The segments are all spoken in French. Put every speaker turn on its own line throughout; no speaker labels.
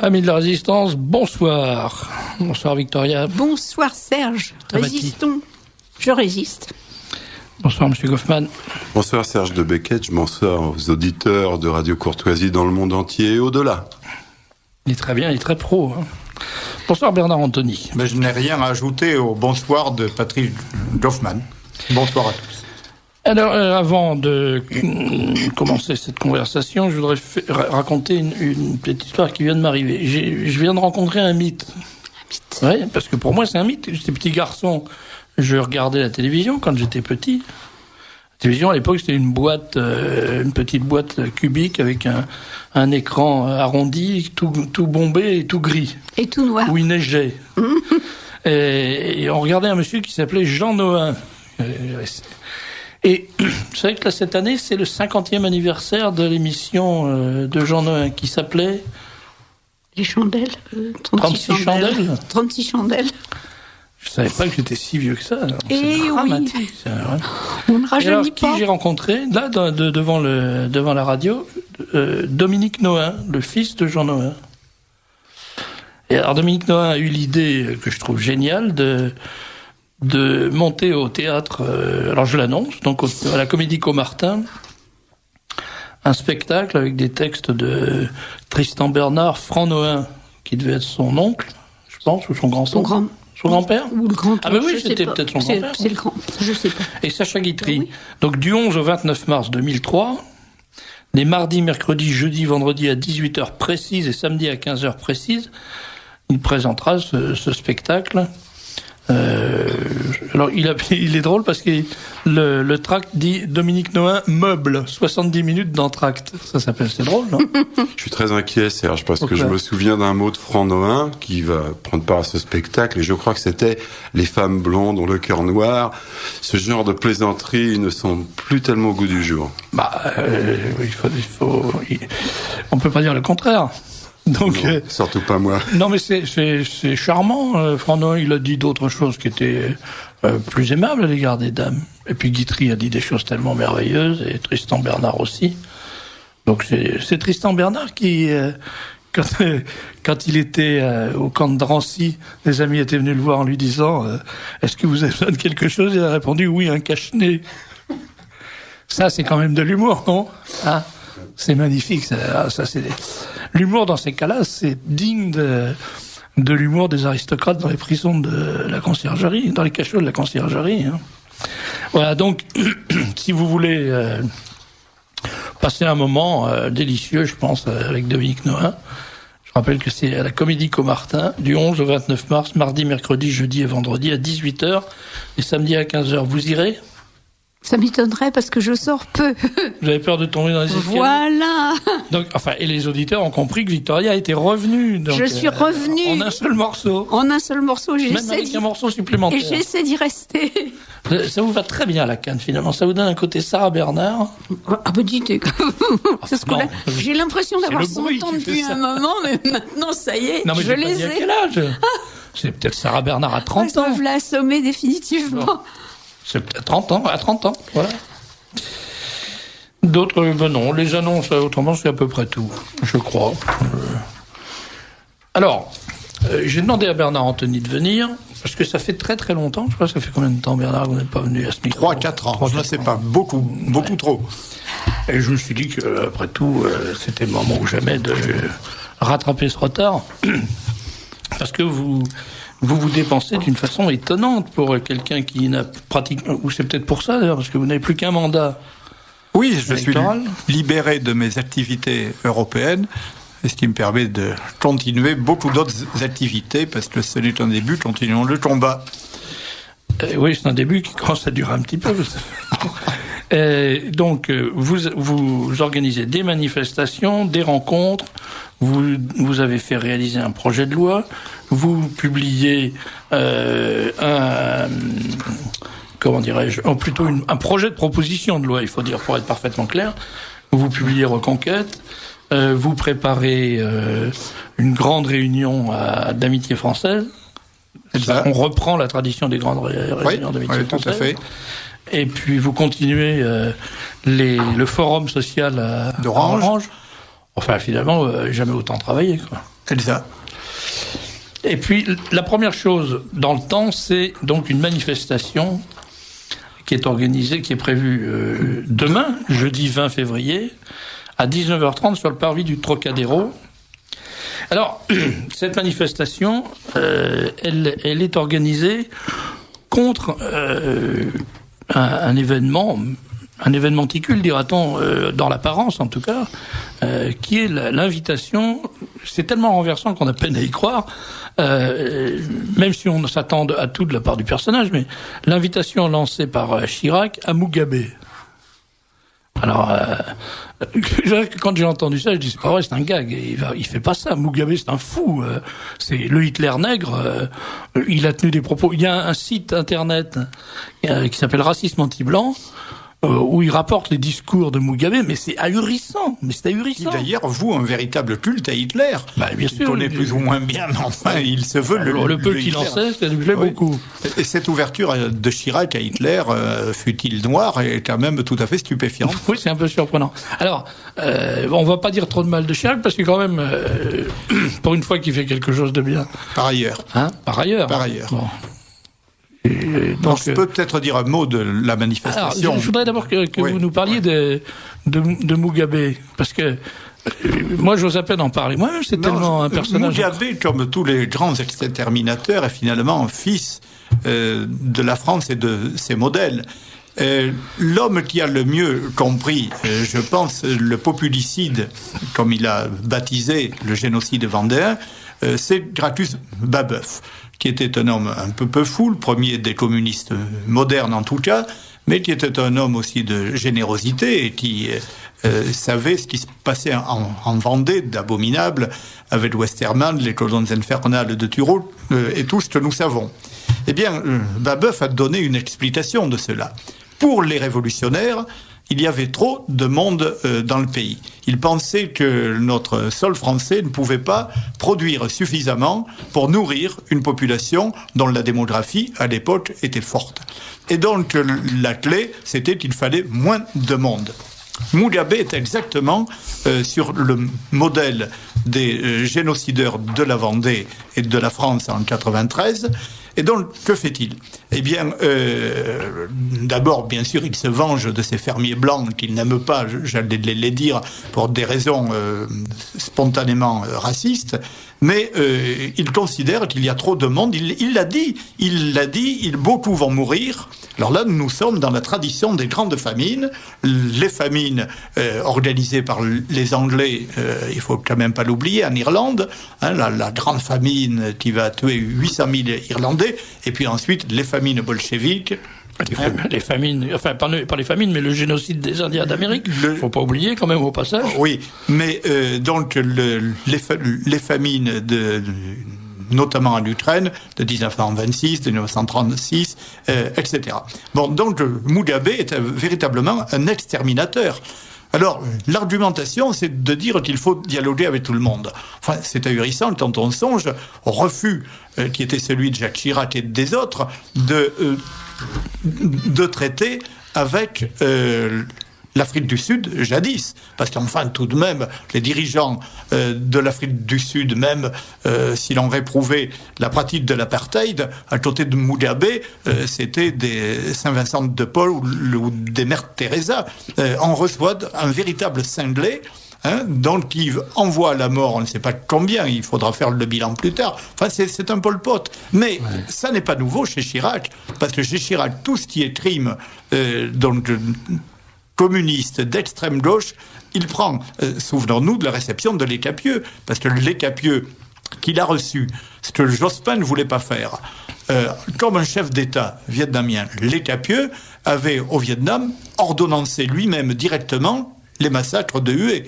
Amis de la Résistance, bonsoir. Bonsoir Victoria.
Bonsoir Serge. Résistons. Je résiste.
Bonsoir Monsieur Goffman.
Bonsoir Serge de Beckett, bonsoir aux auditeurs de Radio Courtoisie dans le monde entier et au-delà.
Il est très bien, il est très pro. Bonsoir Bernard Anthony.
Mais je n'ai rien à ajouter au bonsoir de Patrick Goffman. Bonsoir à tous.
Alors, avant de commencer cette conversation, je voudrais raconter une petite histoire qui vient de m'arriver. Je viens de rencontrer un mythe. Un mythe. Oui, parce que pour moi, c'est un mythe. J'étais petit garçon, je regardais la télévision quand j'étais petit. La télévision, à l'époque, c'était une boîte, une petite boîte cubique avec un écran arrondi, tout bombé et tout gris.
Et tout noir.
Où il neigeait. Et on regardait un monsieur qui s'appelait Jean Nohain. Et vous savez que là, cette année, c'est le 50e anniversaire de l'émission de Jean Nohain qui s'appelait...
Les chandelles.
36 chandelles.
36 chandelles.
Je savais pas que j'étais si vieux que ça. Alors,
et
c'est dramatique,
oui.
ça, ouais.
On ne rajeunit pas.
Qui j'ai rencontré, là, devant la radio, Dominique Nohain, le fils de Jean Nohain. Et alors, Dominique Nohain a eu l'idée, que je trouve géniale, de monter au théâtre, alors je l'annonce, donc à la Comédie Caumartin, un spectacle avec des textes de Tristan Bernard, Franc Nohain, qui devait être son oncle, je pense, ou son grand-oncle. Son grand-père ?
Ou le grand-oncle.
Ah ben oui, c'était peut-être son grand-père.
C'est le grand, je sais pas.
Et Sacha Guitry.
Oui.
Donc du 11 au 29 mars 2003, les mardis, mercredis, jeudi, vendredi à 18h précises et samedi à 15h précises, il présentera ce spectacle. Alors il est drôle parce que le tract dit Dominique Nohain meuble 70 minutes d'entracte. Ça s'appelle, c'est drôle, non ?
Je suis très inquiet Serge parce que je me souviens d'un mot de Franc Nohain qui va prendre part à ce spectacle et je crois que c'était les femmes blondes ont le cœur noir. Ce genre de plaisanteries ne sont plus tellement au goût du jour.
On peut pas dire le contraire. Donc,
non, surtout pas moi.
Non, mais c'est charmant. Franc Nohain, il a dit d'autres choses qui étaient plus aimables à l'égard des dames. Et puis Guitry a dit des choses tellement merveilleuses, et Tristan Bernard aussi. Donc c'est Tristan Bernard qui, quand il était au camp de Drancy, les amis étaient venus le voir en lui disant est-ce que vous avez besoin de quelque chose ? Il a répondu oui, un cache-nez. Ça, c'est quand même de l'humour, non ? Hein ? C'est magnifique. Ça c'est l'humour dans ces cas-là, c'est digne de l'humour des aristocrates dans les prisons de la conciergerie, dans les cachots de la conciergerie. Hein. Voilà, donc, si vous voulez passer un moment délicieux, je pense, avec Dominique Nohain, je rappelle que c'est à la Comédie Caumartin, du 11 au 29 mars, mardi, mercredi, jeudi et vendredi, à 18h, et samedi à 15h. Vous irez ?
Ça m'étonnerait parce que je sors peu.
Vous avez peur de tomber dans les escaliers ?
Voilà.
Donc, enfin, et les auditeurs ont compris que Victoria était revenue. Donc,
je suis revenue.
En un seul morceau.
En un seul morceau,
Même avec un morceau supplémentaire.
Et j'essaie d'y rester.
Ça vous va très bien, la canne, finalement. Ça vous donne un côté Sarah Bernard.
Ah ben dites, j'ai l'impression d'avoir 100 ans depuis un moment, mais maintenant, ça y est,
non, mais
je les ai.
À quel âge C'est peut-être Sarah Bernard à 30 ans.
Ils doivent l'assommer définitivement.
Non. C'est peut-être 30 ans, à 30 ans, voilà. D'autres, non, les annonces, autrement, c'est à peu près tout, je crois. Alors, j'ai demandé à Bernard Anthony de venir, parce que ça fait très très longtemps, je sais pas, ça fait combien de temps, Bernard, vous n'êtes pas venu à ce micro ?
3-4 ans, je ne sais pas, beaucoup trop.
Et je me suis dit que, après tout, c'était le moment ou jamais de rattraper ce retard, parce que vous dépensez d'une façon étonnante pour quelqu'un qui n'a pratiquement... Ou c'est peut-être pour ça, d'ailleurs, parce que vous n'avez plus qu'un mandat.
Oui, je
électoral.
suis libéré de mes activités européennes, ce qui me permet de continuer beaucoup d'autres activités, parce que ce n'est un début, continuons le combat.
Oui, c'est un début qui commence à durer un petit peu. Donc, vous organisez des manifestations, des rencontres, vous avez fait réaliser un projet de loi, vous publiez un projet de proposition de loi, il faut dire, pour être parfaitement clair. Vous publiez Reconquête, vous préparez une grande réunion d'amitié française. On reprend la tradition des grandes réunions d'amitié française.
Tout à fait.
Et puis vous continuez le forum social d'Orange. Enfin, finalement, jamais autant travaillé, quoi.
C'est ça.
Et puis, la première chose dans le temps, c'est donc une manifestation qui est organisée, qui est prévue demain, jeudi 20 février, à 19h30 sur le parvis du Trocadéro. Alors, cette manifestation, elle est organisée contre un événementicule, dira-t-on, dans l'apparence en tout cas, qui est l'invitation. C'est tellement renversant qu'on a peine à y croire, même si on s'attend à tout de la part du personnage, mais l'invitation lancée par Chirac à Mugabe. Alors, quand j'ai entendu ça, je dis c'est pas vrai, c'est un gag. Il fait pas ça. Mugabe, c'est un fou. C'est le Hitler nègre. Il a tenu des propos. Il y a un site internet qui s'appelle Racisme Anti-Blanc, où il rapporte les discours de Mugabe, mais c'est ahurissant.
Qui d'ailleurs voue un véritable culte à Hitler.
Bah, bien sûr.
Il connaît plus ou moins bien, mais enfin, il se veut
le peu qu'il en sait, ça lui plaît beaucoup.
Et cette ouverture de Chirac à Hitler, fut-il noir, est quand même tout à fait stupéfiante.
Oui, c'est un peu surprenant. Alors, on va pas dire trop de mal de Chirac, parce que quand même, pour une fois qu'il fait quelque chose de bien.
Par ailleurs.
Hein ? Par ailleurs.
Bon. Donc, je peux peut-être dire un mot de la manifestation.
Alors, je voudrais d'abord que vous nous parliez de Mugabe, parce que moi, j'ose à peine en parler. Moi-même, c'est tellement un personnage.
Mugabe, comme tous les grands exterminateurs, est finalement un fils de la France et de ses modèles. L'homme qui a le mieux compris, je pense, le populicide, comme il a baptisé le génocide vendéen, c'est Gracchus Babeuf, qui était un homme un peu fou, le premier des communistes modernes en tout cas, mais qui était un homme aussi de générosité et qui savait ce qui se passait en Vendée d'abominable avec Westermann, les colonnes infernales de Turot et tout ce que nous savons. Eh bien, Babeuf a donné une explication de cela. Pour les révolutionnaires, il y avait trop de monde dans le pays. Ils pensaient que notre sol français ne pouvait pas produire suffisamment pour nourrir une population dont la démographie, à l'époque, était forte. Et donc, la clé, c'était qu'il fallait moins de monde. Mugabe est exactement sur le modèle des génocideurs de la Vendée et de la France en 93. Et donc, que fait-il ? Eh bien, d'abord, bien sûr, il se venge de ces fermiers blancs qu'il n'aime pas, j'allais les dire, pour des raisons spontanément racistes, mais il considère qu'il y a trop de monde. Il l'a dit, beaucoup vont mourir. Alors là, nous sommes dans la tradition des grandes famines, les famines organisées par les Anglais, il faut quand même pas l'oublier, en Irlande, hein, la grande famine qui va tuer 800 000 Irlandais, et puis ensuite les famines bolcheviques.
Les famines, enfin pas les famines, mais le génocide des Indiens d'Amérique. Faut pas oublier quand même au passage.
Oui, mais donc les famines notamment en Ukraine, de 1926, de 1936, etc. Bon, donc Mugabe est véritablement un exterminateur. Alors, l'argumentation, c'est de dire qu'il faut dialoguer avec tout le monde. Enfin, c'est ahurissant quand on songe au refus qui était celui de Jacques Chirac et des autres de traiter avec l'Afrique du Sud jadis. Parce qu'enfin, tout de même, les dirigeants de l'Afrique du Sud, même si l'on réprouvait la pratique de l'apartheid, à côté de Mugabe, c'était des Saint-Vincent de Paul ou des Mères Teresa. On reçoit un véritable cinglé, donc qui envoie à la mort, on ne sait pas combien, il faudra faire le bilan plus tard. Enfin, c'est un Pol Pot. Mais ça n'est pas nouveau chez Chirac, parce que chez Chirac, tout ce qui est crime, communiste d'extrême gauche, il prend, souvenons-nous de la réception de Lescapieux, parce que Lescapieux, qu'il a reçu, ce que Jospin ne voulait pas faire, comme un chef d'État vietnamien, Lescapieux avait au Vietnam ordonnancé lui-même directement les massacres de Hue,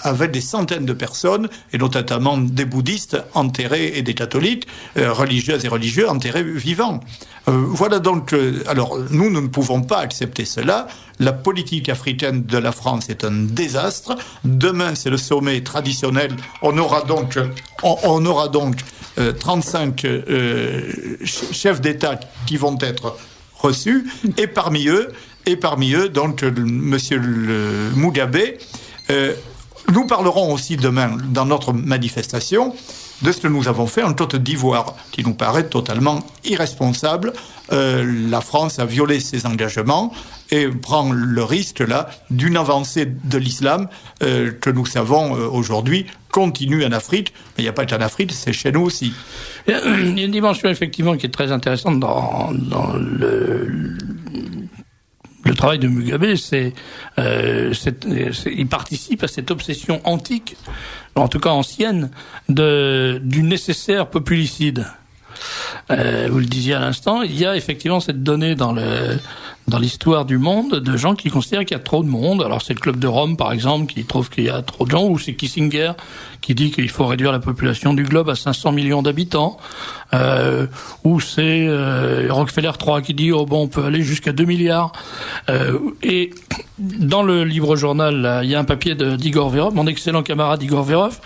avec des centaines de personnes, et notamment des bouddhistes enterrés et des catholiques, religieuses et religieux enterrés vivants. Voilà donc, alors nous ne pouvons pas accepter cela. La politique africaine de la France est un désastre. Demain, c'est le sommet traditionnel. On aura donc 35 chefs d'État qui vont être reçus, et parmi eux, donc, monsieur Mugabe, Nous parlerons aussi demain, dans notre manifestation, de ce que nous avons fait en Côte d'Ivoire, qui nous paraît totalement irresponsable. La France a violé ses engagements et prend le risque, là, d'une avancée de l'islam que nous savons aujourd'hui continue en Afrique. Mais il n'y a pas qu'en Afrique, c'est chez nous aussi.
Il y a une dimension, effectivement, qui est très intéressante dans le travail de Mugabe, il participe à cette obsession antique, en tout cas ancienne, du nécessaire populicide. Vous le disiez à l'instant, il y a effectivement cette donnée dans l'histoire du monde de gens qui considèrent qu'il y a trop de monde. Alors c'est le Club de Rome, par exemple, qui trouve qu'il y a trop de gens, ou c'est Kissinger qui dit qu'il faut réduire la population du globe à 500 millions d'habitants, ou c'est Rockefeller III qui dit on peut aller jusqu'à 2 milliards. Et dans le livre journal, là, il y a un papier d'Igor Verov, mon excellent camarade Igor Verov.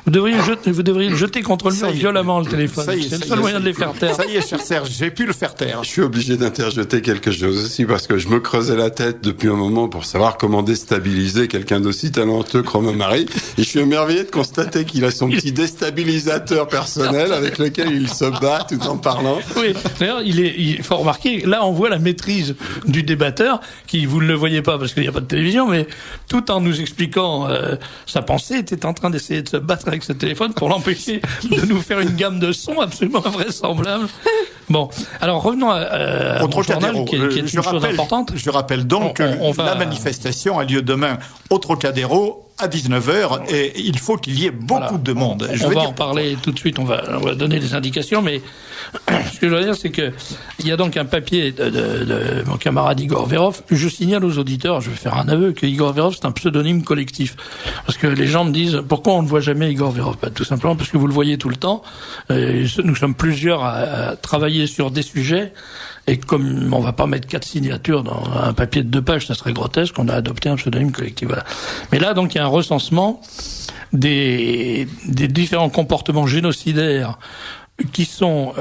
Vous devriez le jeter contre le mur violemment, le téléphone. C'est le seul moyen de les faire taire.
Ça y est, cher Serge, j'ai pu le faire taire.
Je suis obligé d'interjeter quelque chose aussi, parce que je me creusais la tête depuis un moment pour savoir comment déstabiliser quelqu'un d'aussi talentueux que Romain Mary. Et je suis émerveillé de constater qu'il a son petit déstabilisateur personnel avec lequel il se bat tout en parlant.
Oui, d'ailleurs, il faut remarquer, là on voit la maîtrise du débatteur, qui, vous ne le voyez pas parce qu'il n'y a pas de télévision, mais tout en nous expliquant sa pensée, était en train d'essayer de se battre avec ce téléphone pour l'empêcher de nous faire une gamme de sons absolument invraisemblable. Bon, alors revenons à mon journal, qui est une chose importante.
Je rappelle donc que la manifestation a lieu demain au Trocadéro à 19h et il faut qu'il y ait beaucoup de monde.
On va en parler tout de suite, on va donner des indications, mais ce que je veux dire, c'est que il y a donc un papier de mon camarade Igor Verov. Je signale aux auditeurs, je vais faire un aveu, que Igor Verov, c'est un pseudonyme collectif. Parce que les gens me disent, pourquoi on ne voit jamais Igor Verov? Tout simplement parce que vous le voyez tout le temps. Nous sommes plusieurs à travailler sur des sujets. Et comme on va pas mettre 4 signatures dans un papier de 2 pages, ça serait grotesque, on a adopté un pseudonyme collectif. Voilà. Mais là, donc, il y a un recensement des différents comportements génocidaires qui sont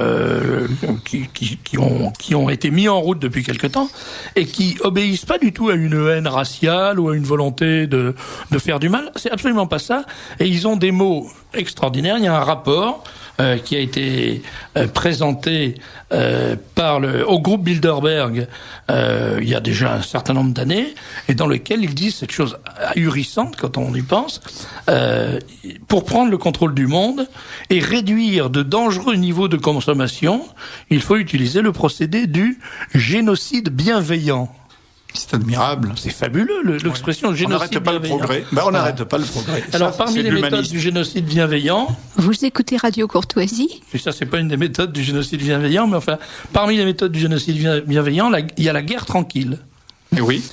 qui ont été mis en route depuis quelque temps et qui obéissent pas du tout à une haine raciale ou à une volonté de faire du mal. C'est absolument pas ça. Et ils ont des mots extraordinaires. Il y a un rapport qui a été présenté au groupe Bilderberg il y a déjà un certain nombre d'années, et dans lequel ils disent cette chose ahurissante quand on y pense, pour prendre le contrôle du monde et réduire de dangereux niveaux de consommation, il faut utiliser le procédé du génocide bienveillant.
C'est admirable.
C'est fabuleux, l'expression génocide bienveillant.
On n'arrête pas le progrès.
Alors, parmi les méthodes du génocide bienveillant...
Vous écoutez Radio Courtoisie?
Et ça, c'est pas une des méthodes du génocide bienveillant, mais enfin, parmi les méthodes du génocide bienveillant, il y a la guerre tranquille.
Et oui.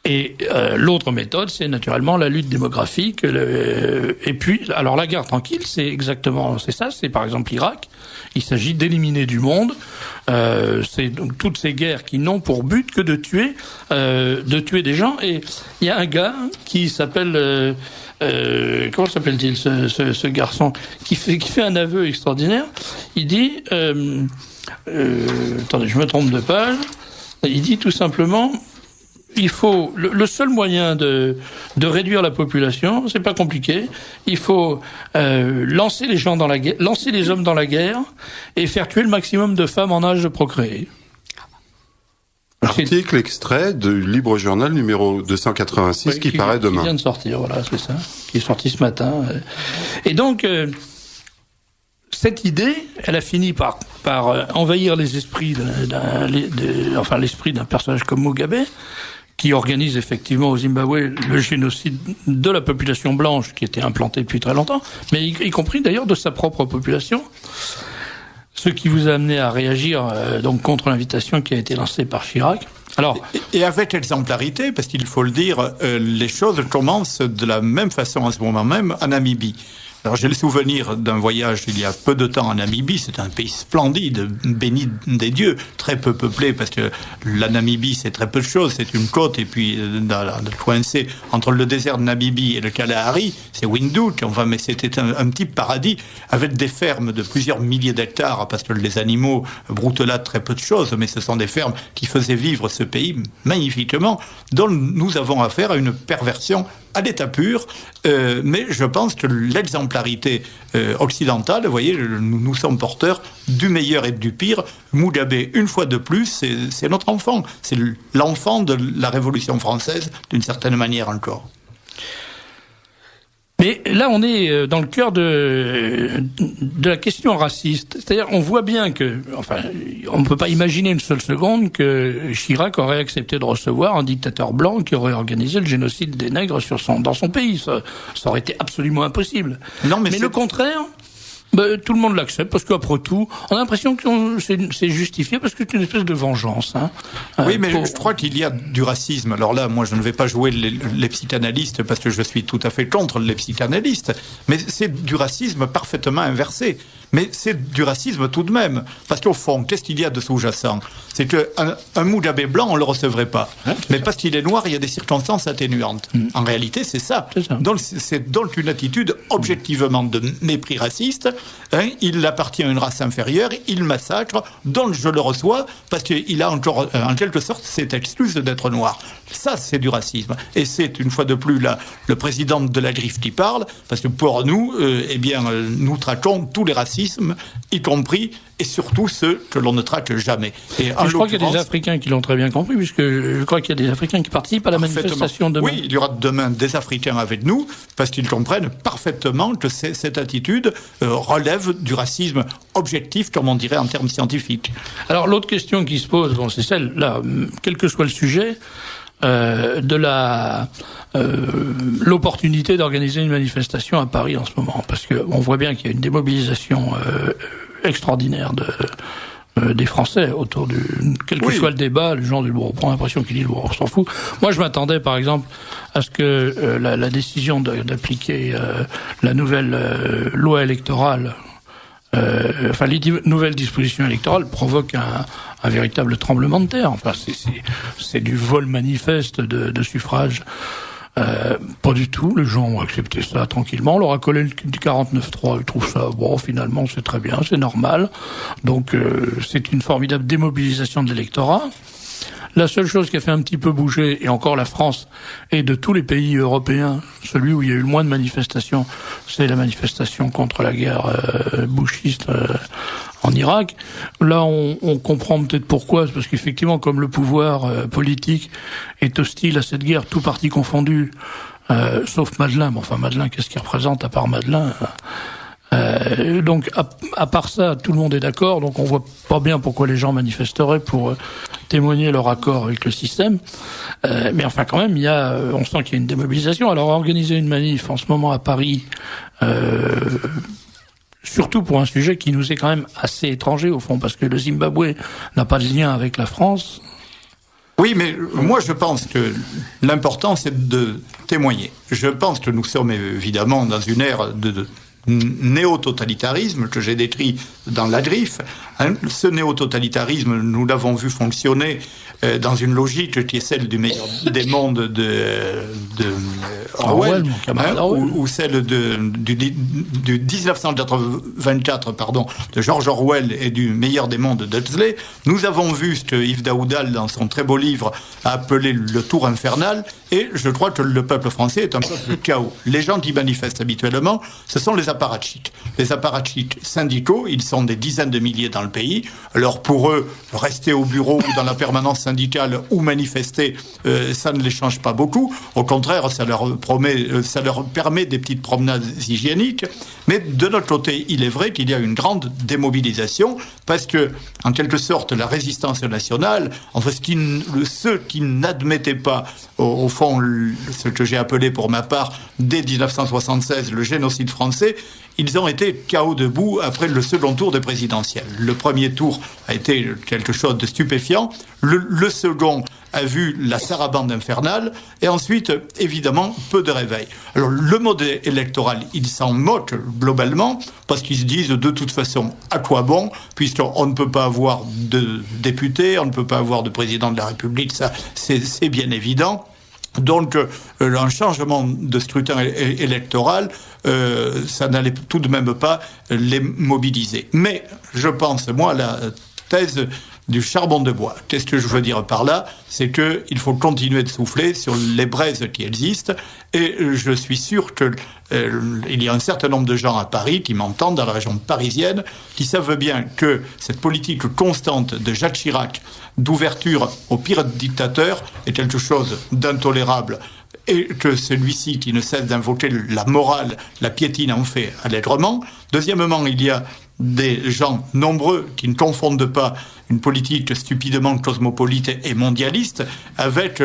Et l'autre méthode, c'est naturellement la lutte démographique. Et puis, alors la guerre tranquille, c'est ça. C'est par exemple l'Irak. Il s'agit d'éliminer du monde. C'est donc toutes ces guerres qui n'ont pour but que de tuer des gens. Et il y a un gars qui s'appelle comment s'appelle-t-il ce garçon qui fait un aveu extraordinaire. Il dit attendez, je me trompe de page. Il dit tout simplement. Il faut le seul moyen de réduire la population, c'est pas compliqué. Il faut lancer les gens dans la guerre, lancer les hommes dans la guerre et faire tuer le maximum de femmes en âge de procréer.
Article extrait du Libre Journal numéro 286 qui paraît demain.
Qui vient de sortir, voilà, c'est ça, qui est sorti ce matin. Et donc cette idée, elle a fini par envahir les esprits l'esprit d'un personnage comme Mugabe, qui organise effectivement au Zimbabwe le génocide de la population blanche qui était implantée depuis très longtemps, mais y compris d'ailleurs de sa propre population. Ce qui vous a amené à réagir donc contre l'invitation qui a été lancée par Chirac. Alors,
et avec exemplarité, parce qu'il faut le dire, les choses commencent de la même façon en ce moment même en Namibie. Alors j'ai le souvenir d'un voyage il y a peu de temps en Namibie. C'est un pays splendide, béni des dieux, très peu peuplé parce que la Namibie c'est très peu de choses. C'est une côte et puis coincé entre le désert de Namibie et le Kalahari, c'est Windhoek. Enfin, mais c'était un petit paradis avec des fermes de plusieurs milliers d'hectares parce que les animaux broutent là très peu de choses, mais ce sont des fermes qui faisaient vivre ce pays magnifiquement, dont nous avons affaire à une perversion à l'état pur, mais je pense que l'exemplarité occidentale, vous voyez, nous sommes porteurs du meilleur et du pire. Mugabe, une fois de plus, c'est notre enfant. C'est l'enfant de la Révolution française, d'une certaine manière encore.
Mais là, on est dans le cœur de la question raciste. C'est-à-dire, on voit bien que, enfin, on ne peut pas imaginer une seule seconde que Chirac aurait accepté de recevoir un dictateur blanc qui aurait organisé le génocide des nègres dans son pays. Ça aurait été absolument impossible.
Non, mais
le contraire... tout le monde l'accepte parce qu'après tout, on a l'impression que c'est justifié parce que c'est une espèce de vengeance.
Oui, mais je crois qu'il y a du racisme. Alors là, moi, je ne vais pas jouer les psychanalystes parce que je suis tout à fait contre les psychanalystes, mais c'est du racisme parfaitement inversé. Mais c'est du racisme tout de même. Parce qu'au fond, qu'est-ce qu'il y a de sous-jacent ? C'est qu'un Mugabe blanc, on ne le recevrait pas. Mais parce qu'il est noir, il y a des circonstances atténuantes. En réalité, c'est ça. Donc, c'est donc une attitude objectivement de mépris raciste. Il appartient à une race inférieure, il massacre, donc je le reçois parce qu'il a encore, en quelque sorte, cette excuse d'être noir. Ça, c'est du racisme. Et c'est, une fois de plus, là, le président de la Griffe qui parle, parce que pour nous, nous traquons tous les racismes, y compris et surtout ceux que l'on ne traque jamais. Et
je crois qu'il y a des Africains qui l'ont très bien compris, puisque je crois qu'il y a des Africains qui participent à la manifestation demain.
Oui, il y aura demain des Africains avec nous, parce qu'ils comprennent parfaitement que cette attitude relève du racisme objectif, comme on dirait en termes scientifiques.
Alors l'autre question qui se pose, c'est celle-là, quel que soit le sujet, de l'opportunité d'organiser une manifestation à Paris en ce moment, parce que on voit bien qu'il y a une démobilisation extraordinaire des Français autour quel que soit le débat, les gens on prend l'impression qu'ils disent on s'en fout. Moi, je m'attendais par exemple à ce que la décision d'appliquer la nouvelle loi électorale, les nouvelles dispositions électorales provoquent un véritable tremblement de terre. Enfin, c'est du vol manifeste de suffrage. Pas du tout. Les gens ont accepté ça tranquillement. On leur a collé du 49.3. Ils trouvent ça, finalement, c'est très bien, c'est normal. Donc, c'est une formidable démobilisation de l'électorat. La seule chose qui a fait un petit peu bouger, et encore la France, et de tous les pays européens, celui où il y a eu le moins de manifestations, c'est la manifestation contre la guerre bushiste en Irak. Là, on comprend peut-être pourquoi. C'est parce qu'effectivement, comme le pouvoir politique est hostile à cette guerre, tout parti confondu, sauf Madeleine. Mais enfin, Madeleine, qu'est-ce qu'il représente à part Madeleine ? Donc, à part ça, tout le monde est d'accord. Donc, on voit pas bien pourquoi les gens manifesteraient pour témoigner leur accord avec le système. Mais enfin, quand même, on sent qu'il y a une démobilisation. Alors, organiser une manif en ce moment à Paris, surtout pour un sujet qui nous est quand même assez étranger au fond, parce que le Zimbabwe n'a pas de lien avec la France.
Oui, mais moi je pense que l'important c'est de témoigner. Je pense que nous sommes évidemment dans une ère de néo-totalitarisme que j'ai décrit dans La Griffe. Ce néo-totalitarisme, nous l'avons vu fonctionner dans une logique qui est celle du meilleur des mondes de Orwell, ou celle du 1924, de George Orwell et du meilleur des mondes d'Huxley. Nous avons vu ce que Yves Daoudal, dans son très beau livre, a appelé le tour infernal, et je crois que le peuple français est un peuple chaos. Les gens qui manifestent habituellement, ce sont les apparatchiks. Les apparatchiks syndicaux, ils sont des dizaines de milliers dans le pays. Alors pour eux, rester au bureau ou dans la permanence syndicale ou manifester, ça ne les change pas beaucoup. Au contraire, ça leur permet des petites promenades hygiéniques. Mais de notre côté, il est vrai qu'il y a une grande démobilisation parce que, en quelque sorte, la résistance nationale, enfin ceux qui n'admettaient pas, au fond, ce que j'ai appelé pour ma part, dès 1976, le génocide français, ils ont été KO debout après le second tour des présidentielles. Le premier tour a été quelque chose de stupéfiant. Le second a vu la sarabande infernale. Et ensuite, évidemment, peu de réveil. Alors, le mode électoral, ils s'en moquent globalement parce qu'ils se disent de toute façon, à quoi bon, puisqu'on ne peut pas avoir de députés, on ne peut pas avoir de président de la République, ça, c'est bien évident. Donc, un changement de scrutin électoral, ça n'allait tout de même pas les mobiliser. Mais je pense, moi, la thèse du charbon de bois. Qu'est-ce que je veux dire par là? C'est qu'il faut continuer de souffler sur les braises qui existent, et je suis sûr que il y a un certain nombre de gens à Paris qui m'entendent, dans la région parisienne, qui savent bien que cette politique constante de Jacques Chirac, d'ouverture au pire dictateur, est quelque chose d'intolérable, et que celui-ci qui ne cesse d'invoquer la morale, la piétine en fait allègrement. Deuxièmement, il y a des gens nombreux qui ne confondent pas une politique stupidement cosmopolite et mondialiste avec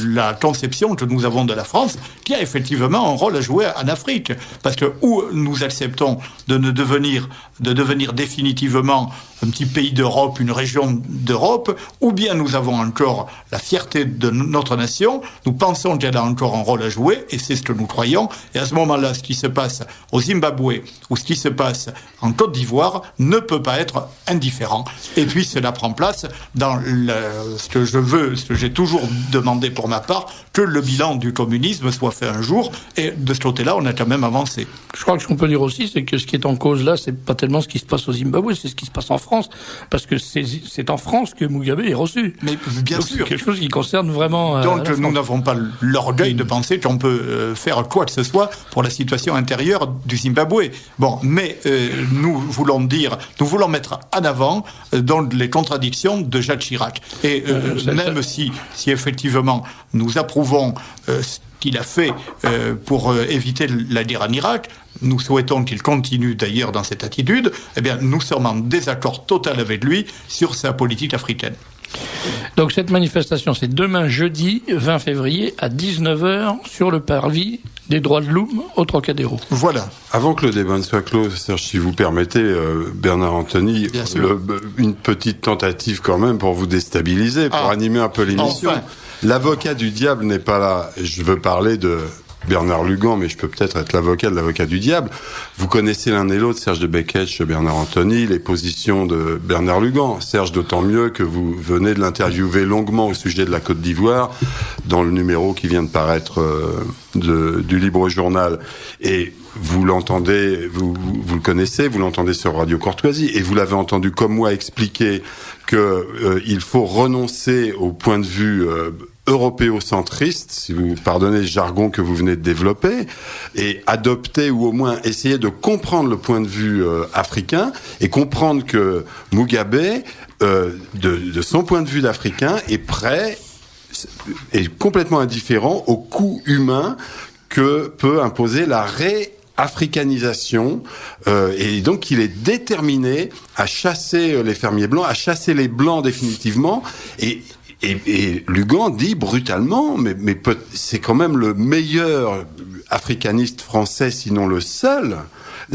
la conception que nous avons de la France, qui a effectivement un rôle à jouer en Afrique. Parce que où nous acceptons de devenir définitivement un petit pays d'Europe, une région d'Europe, ou bien nous avons encore la fierté de notre nation, nous pensons qu'elle a encore un rôle à jouer, et c'est ce que nous croyons. Et à ce moment-là, ce qui se passe au Zimbabwe ou ce qui se passe en Côte d'Ivoire ne peut pas être indifférent. Et puis cela prend place dans ce que je veux, ce que j'ai toujours demandé pour ma part, que le bilan du communisme soit fait un jour, et de ce côté-là, on a quand même avancé.
Je crois que ce qu'on peut dire aussi, c'est que ce qui est en cause là, c'est pas tellement ce qui se passe au Zimbabwe, c'est ce qui se passe en France, parce que c'est en France que Mugabe est reçu.
Mais bien
donc,
sûr.
C'est quelque chose qui concerne vraiment.
Donc nous n'avons pas l'orgueil de penser qu'on peut faire quoi que ce soit pour la situation intérieure du Zimbabwe. Bon, mais nous voulons mettre en avant donc les contradictions de Jacques Chirac. Et même si effectivement nous approuvons ce qu'il a fait pour éviter la guerre en Irak, nous souhaitons qu'il continue d'ailleurs dans cette attitude, eh bien nous sommes en désaccord total avec lui sur sa politique africaine.
Donc cette manifestation, c'est demain jeudi 20 février à 19h sur le parvis des droits de l'homme au Trocadéro.
Voilà.
Avant que le débat ne soit clos, Serge, si vous permettez, Bernard Anthony, une petite tentative quand même pour vous déstabiliser, pour animer un peu l'émission. Enfin. L'avocat du diable n'est pas là. Je veux parler de Bernard Lugan, mais je peux peut-être être l'avocat de l'avocat du diable. Vous connaissez l'un et l'autre, Serge de Beketch, Bernard Anthony, les positions de Bernard Lugan. Serge, d'autant mieux que vous venez de l'interviewer longuement au sujet de la Côte d'Ivoire, dans le numéro qui vient de paraître du Libre Journal. Et vous l'entendez, vous le connaissez, vous l'entendez sur Radio Courtoisie, et vous l'avez entendu comme moi expliquer que il faut renoncer au point de vue européocentriste, si vous pardonnez le jargon que vous venez de développer, et adopter ou au moins essayer de comprendre le point de vue africain, et comprendre que Mugabe, de son point de vue d'Africain, est complètement indifférent au coût humain que peut imposer la réafricanisation, et donc il est déterminé à chasser les fermiers blancs, à chasser les blancs définitivement, et Lugan dit brutalement, mais c'est quand même le meilleur africaniste français, sinon le seul,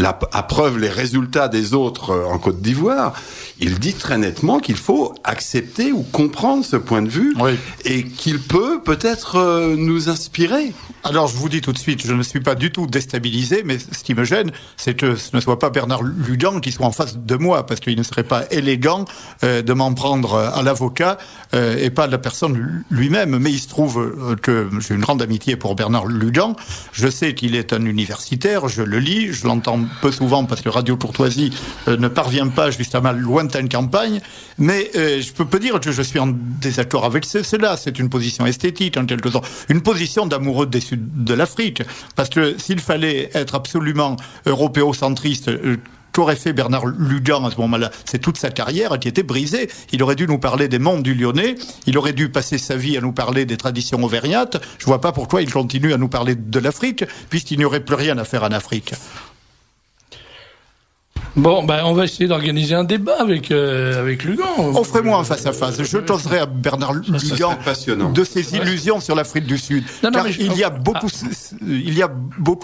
à preuve les résultats des autres en Côte d'Ivoire. Il dit très nettement qu'il faut accepter ou comprendre ce point de vue, et qu'il peut-être nous inspirer.
Alors, je vous dis tout de suite, je ne suis pas du tout déstabilisé, mais ce qui me gêne, c'est que ce ne soit pas Bernard Lugan qui soit en face de moi, parce qu'il ne serait pas élégant de m'en prendre à l'avocat et pas à la personne lui-même. Mais il se trouve que j'ai une grande amitié pour Bernard Lugan. Je sais qu'il est un universitaire, je le lis, je l'entends peu souvent parce que Radio Courtoisie ne parvient pas juste à ma lointaine campagne, mais je peux dire que je suis en désaccord avec cela. C'est une position esthétique, en quelque sorte, une position d'amoureux déçu de l'Afrique, parce que s'il fallait être absolument européocentriste, qu'aurait fait Bernard Lugan à ce moment-là? C'est toute sa carrière qui était brisée. Il aurait dû nous parler des monts du Lyonnais, il aurait dû passer sa vie à nous parler des traditions auvergnates. Je vois pas pourquoi il continue à nous parler de l'Afrique, puisqu'il n'y aurait plus rien à faire en Afrique.
Bon, on va essayer d'organiser un débat avec Lugan.
Offrez-moi un face-à-face. Je toserai à Bernard Lugan de ses illusions sur l'Afrique du Sud. Il y a beaucoup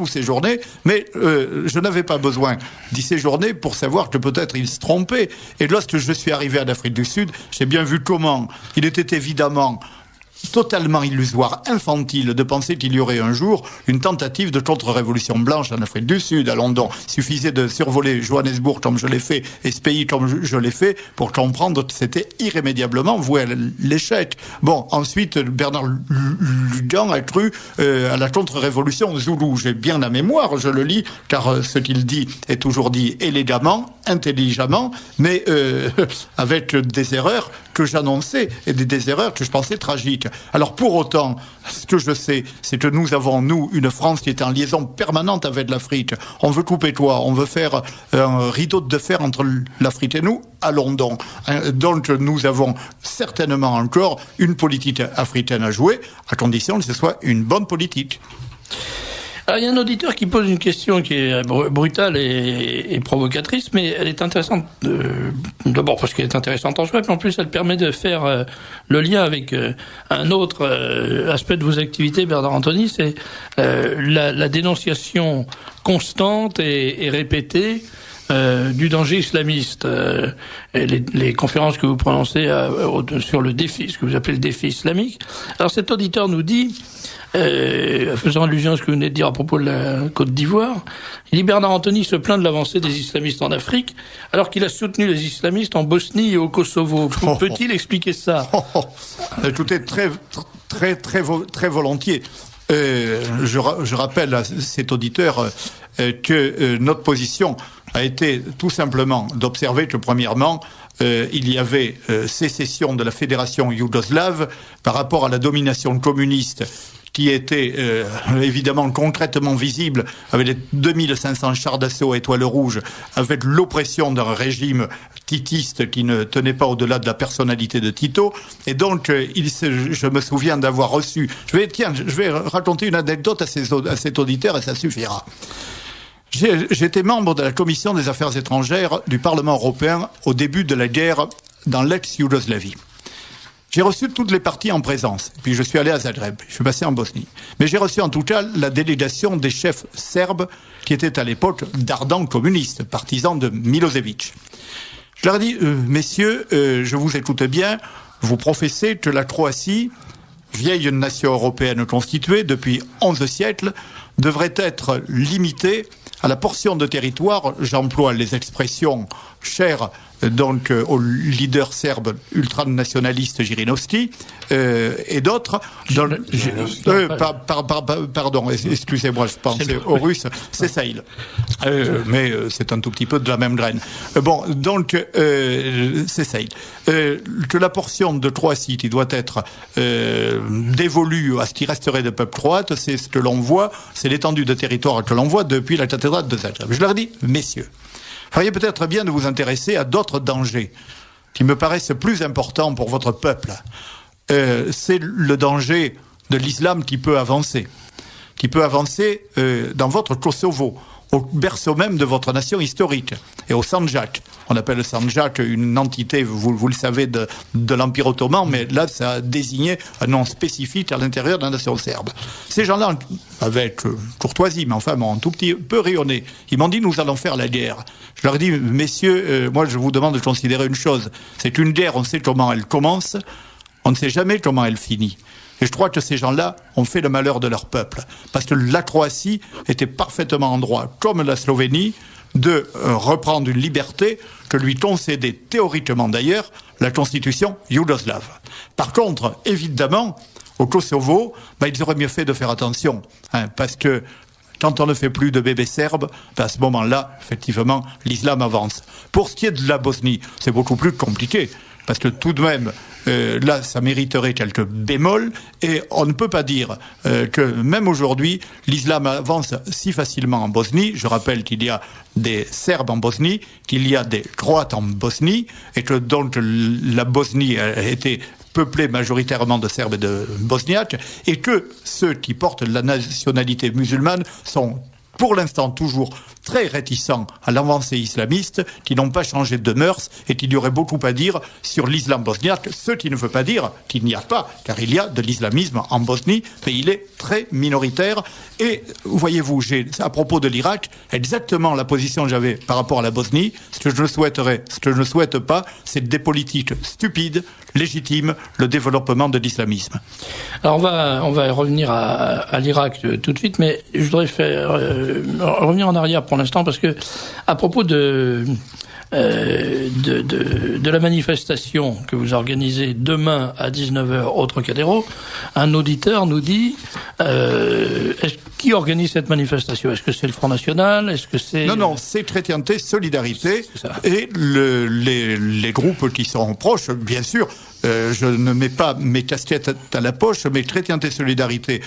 séjourné, mais je n'avais pas besoin d'y séjourner pour savoir que peut-être il se trompait. Et lorsque je suis arrivé en Afrique du Sud, j'ai bien vu comment il était évidemment totalement illusoire, infantile, de penser qu'il y aurait un jour une tentative de contre-révolution blanche en Afrique du Sud, à London. Il suffisait de survoler Johannesburg comme je l'ai fait, et ce pays comme je l'ai fait, pour comprendre que c'était irrémédiablement voué à l'échec. Bon, ensuite, Bernard Lugan a cru à la contre-révolution zoulou. J'ai bien la mémoire, je le lis, car ce qu'il dit est toujours dit élégamment, intelligemment, mais avec des erreurs que j'annonçais et des erreurs que je pensais tragiques. Alors pour autant, ce que je sais, c'est que nous avons, une France qui est en liaison permanente avec l'Afrique. On veut couper toit, on veut faire un rideau de fer entre l'Afrique et nous, allons donc. Donc nous avons certainement encore une politique africaine à jouer, à condition que ce soit une bonne politique.
Alors, il y a un auditeur qui pose une question qui est brutale et provocatrice, mais elle est intéressante, d'abord parce qu'elle est intéressante en soi, puis en plus elle permet de faire le lien avec un autre aspect de vos activités, Bernard Anthony, c'est la dénonciation constante et répétée du danger islamiste. Et les conférences que vous prononcez sur le défi, ce que vous appelez le défi islamique. Alors cet auditeur nous dit, faisant allusion à ce que vous venez de dire à propos de la Côte d'Ivoire, il dit Bernard Anthony se plaint de l'avancée des islamistes en Afrique, alors qu'il a soutenu les islamistes en Bosnie et au Kosovo. Peut-il expliquer ça?
Écoutez, très volontiers. Je rappelle à cet auditeur que notre position a été tout simplement d'observer que, premièrement, il y avait sécession de la fédération yougoslave par rapport à la domination communiste qui était évidemment concrètement visible avec les 2500 chars d'assaut à étoiles rouges, avec l'oppression d'un régime titiste qui ne tenait pas au-delà de la personnalité de Tito. Et donc, je me souviens d'avoir reçu... Je vais raconter une anecdote à cet auditeur et ça suffira. J'étais membre de la commission des affaires étrangères du Parlement européen au début de la guerre dans l'ex-Yougoslavie. J'ai reçu toutes les parties en présence, puis je suis allé à Zagreb, je suis passé en Bosnie. Mais j'ai reçu en tout cas la délégation des chefs serbes qui étaient à l'époque d'ardents communistes, partisans de Milosevic. Je leur ai dit, messieurs, je vous écoute bien, vous professez que la Croatie, vieille nation européenne constituée depuis 11 siècles, devrait être limitée à la portion de territoire, j'emploie les expressions chères donc au leader serbe ultranationaliste Jirinovski et d'autres. Pardon, excusez-moi, je pensais aux Russes, c'est Saïl. Mais c'est un tout petit peu de la même graine. Bon, donc c'est Saïl. Que la portion de Croatie qui doit être dévolue à ce qui resterait de peuple croate, c'est ce que l'on voit, c'est l'étendue de territoire que l'on voit depuis la cathédrale de Zagreb. Je leur dis, messieurs, vous feriez peut-être bien de vous intéresser à d'autres dangers qui me paraissent plus importants pour votre peuple. C'est le danger de l'islam qui peut avancer dans votre Kosovo, au berceau même de votre nation historique, et au Sandjak. On appelle le Sandjak une entité, vous le savez, de l'Empire ottoman, mais là, ça a désigné un nom spécifique à l'intérieur de la nation serbe. Ces gens-là, avec courtoisie, mais enfin, m'ont un tout petit peu rayonné. Ils m'ont dit, nous allons faire la guerre. Je leur ai dit, messieurs, moi, je vous demande de considérer une chose. C'est une guerre, on sait comment elle commence, on ne sait jamais comment elle finit. Et je crois que ces gens-là ont fait le malheur de leur peuple. Parce que la Croatie était parfaitement en droit, comme la Slovénie, de reprendre une liberté que lui concédait théoriquement d'ailleurs la constitution yougoslave. Par contre, évidemment, au Kosovo, ils auraient mieux fait de faire attention. Parce que quand on ne fait plus de bébés serbes, à ce moment-là, effectivement, l'islam avance. Pour ce qui est de la Bosnie, c'est beaucoup plus compliqué. Parce que tout de même, là, ça mériterait quelques bémols, et on ne peut pas dire que même aujourd'hui, l'islam avance si facilement en Bosnie. Je rappelle qu'il y a des Serbes en Bosnie, qu'il y a des Croates en Bosnie, et que donc la Bosnie a été peuplée majoritairement de Serbes et de Bosniaques, et que ceux qui portent la nationalité musulmane sont pour l'instant toujours très réticents à l'avancée islamiste, qui n'ont pas changé de mœurs et qu'il y aurait beaucoup à dire sur l'islam bosniaque, ce qui ne veut pas dire qu'il n'y a pas, car il y a de l'islamisme en Bosnie, mais il est très minoritaire. Et voyez-vous, j'ai à propos de l'Irak exactement la position que j'avais par rapport à la Bosnie. Ce que je ne souhaite pas, c'est des politiques stupides, légitimes, le développement de l'islamisme.
Alors on va revenir à l'Irak tout de suite, mais je voudrais revenir en arrière pour l'instant, parce que à propos de la manifestation que vous organisez demain à 19h au Trocadéro, un auditeur nous dit qui organise cette manifestation? Est-ce que c'est le Front National? Est-ce que c'est...
Non, c'est Chrétienté Solidarité et les groupes qui sont proches, bien sûr. Je ne mets pas mes casquettes à la poche, mais Chrétienté Solidarité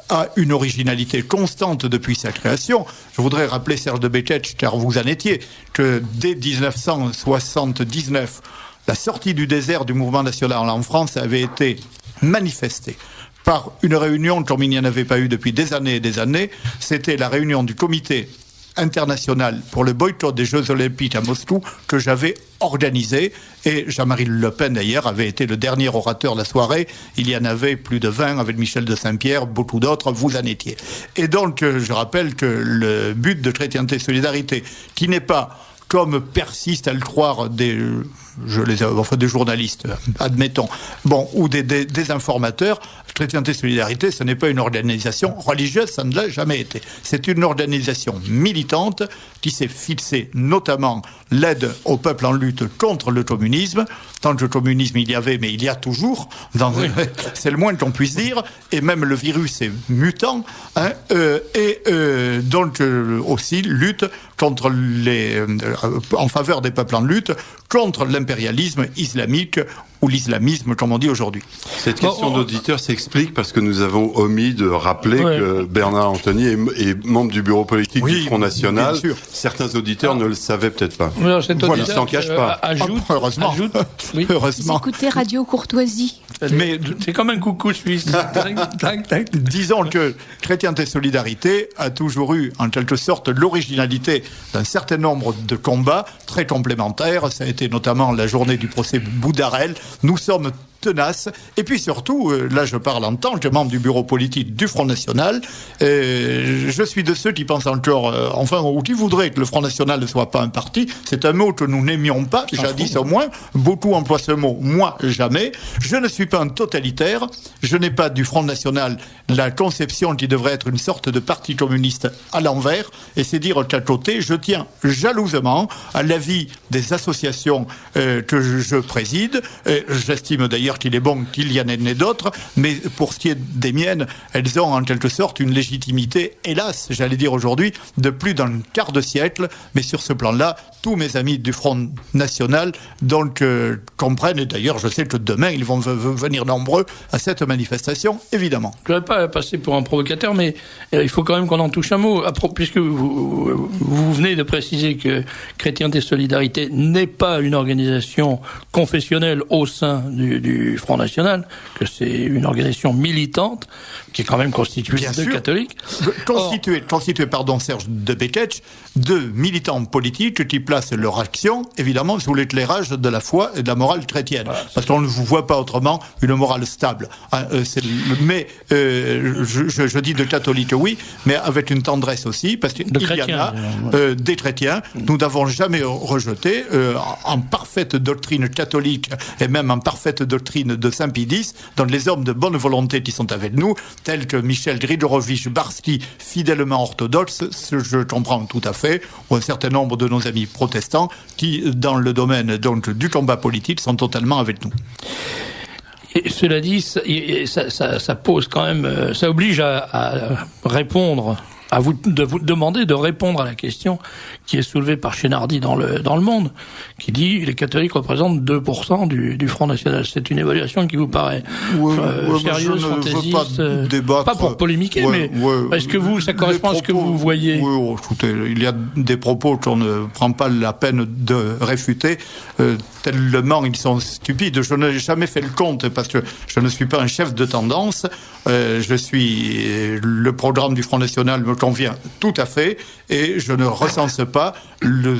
a une originalité constante depuis sa création. Je voudrais rappeler, Serge de Béketch, car vous en étiez, que dès 1979, la sortie du désert du mouvement national en France avait été manifestée par une réunion comme il n'y en avait pas eu depuis des années et des années. C'était la réunion du comité international pour le boycott des Jeux Olympiques à Moscou que j'avais organisé, et Jean-Marie Le Pen d'ailleurs avait été le dernier orateur de la soirée. Il y en avait plus de 20 avec Michel de Saint-Pierre, beaucoup d'autres, vous en étiez. Et donc je rappelle que le but de Chrétienté Solidarité, qui n'est pas, comme persistent à le croire des journalistes, admettons, ou des informateurs, Chrétienté Solidarité, ce n'est pas une organisation religieuse, ça ne l'a jamais été. C'est une organisation militante qui s'est fixée notamment l'aide au peuple en lutte contre le communisme. Tant que le communisme il y avait, mais il y a toujours, c'est le moins qu'on puisse dire, et même le virus est mutant, donc aussi lutte contre en faveur des peuples en lutte, contre l'impérialisme islamique, ou l'islamisme, comme on dit aujourd'hui.
Cette question d'auditeur s'explique parce que nous avons omis de rappeler que Bernard Anthony est membre du bureau politique du Front National. Certains auditeurs ne le savaient peut-être pas.
Non, cet auditeur,
il s'en cache pas.
Heureusement.
Vous écoutez Radio Courtoisie.
Mais c'est comme un coucou suisse.
Disons que Chrétienté Solidarité a toujours eu, en quelque sorte, l'originalité d'un certain nombre de combats très complémentaires. Ça a été notamment la journée du procès Boudarel. Nous sommes tenaces. Et puis surtout, là je parle en tant que membre du bureau politique du Front National, je suis de ceux qui pensent encore, ou qui voudraient que le Front National ne soit pas un parti. C'est un mot que nous n'aimions pas, jadis au moins. Beaucoup emploient ce mot, moi jamais. Je ne suis pas un totalitaire. Je n'ai pas du Front National la conception qui devrait être une sorte de parti communiste à l'envers. Et c'est dire qu'à côté, je tiens jalousement à l'avis des associations que je préside. J'estime d'ailleurs qu'il est bon qu'il y en ait d'autres, mais pour ce qui est des miennes, elles ont en quelque sorte une légitimité, hélas, j'allais dire aujourd'hui, de plus d'un quart de siècle, mais sur ce plan-là, tous mes amis du Front National donc comprennent, et d'ailleurs je sais que demain ils vont venir nombreux à cette manifestation, évidemment.
Je ne voudrais pas passer pour un provocateur, mais il faut quand même qu'on en touche un mot, puisque vous venez de préciser que Chrétienté Solidarité n'est pas une organisation confessionnelle au sein du Front National, que c'est une organisation militante qui est quand même constituée de catholiques.
Constituée, Serge de Béketch, de militants politiques qui placent leur action, évidemment, sous l'éclairage de la foi et de la morale chrétienne. Voilà, parce qu'on ne vous voit pas autrement une morale stable. Mais je dis de catholiques, oui, mais avec une tendresse aussi, parce qu'il y en a des chrétiens. Nous n'avons jamais rejeté, en parfaite doctrine catholique et même en parfaite doctrine de Saint Pie X, dans les hommes de bonne volonté qui sont avec nous, tels que Michel Grigorovitch-Barski, fidèlement orthodoxe, je comprends tout à fait, ou un certain nombre de nos amis protestants qui, dans le domaine donc du combat politique, sont totalement avec nous.
Et cela dit, ça pose quand même, ça oblige à répondre, de vous demander de répondre à la question qui est soulevée par Chénardi dans le Monde, qui dit les catholiques représentent 2% du Front National. C'est une évaluation qui vous paraît sérieuse, fantaisiste, pas pour polémiquer, mais est-ce que ça correspond à ce que vous voyez?
Oui, écoutez, il y a des propos qu'on ne prend pas la peine de réfuter, tellement ils sont stupides. Je n'ai jamais fait le compte parce que je ne suis pas un chef de tendance. Le programme du Front National me convient tout à fait et je ne recense pas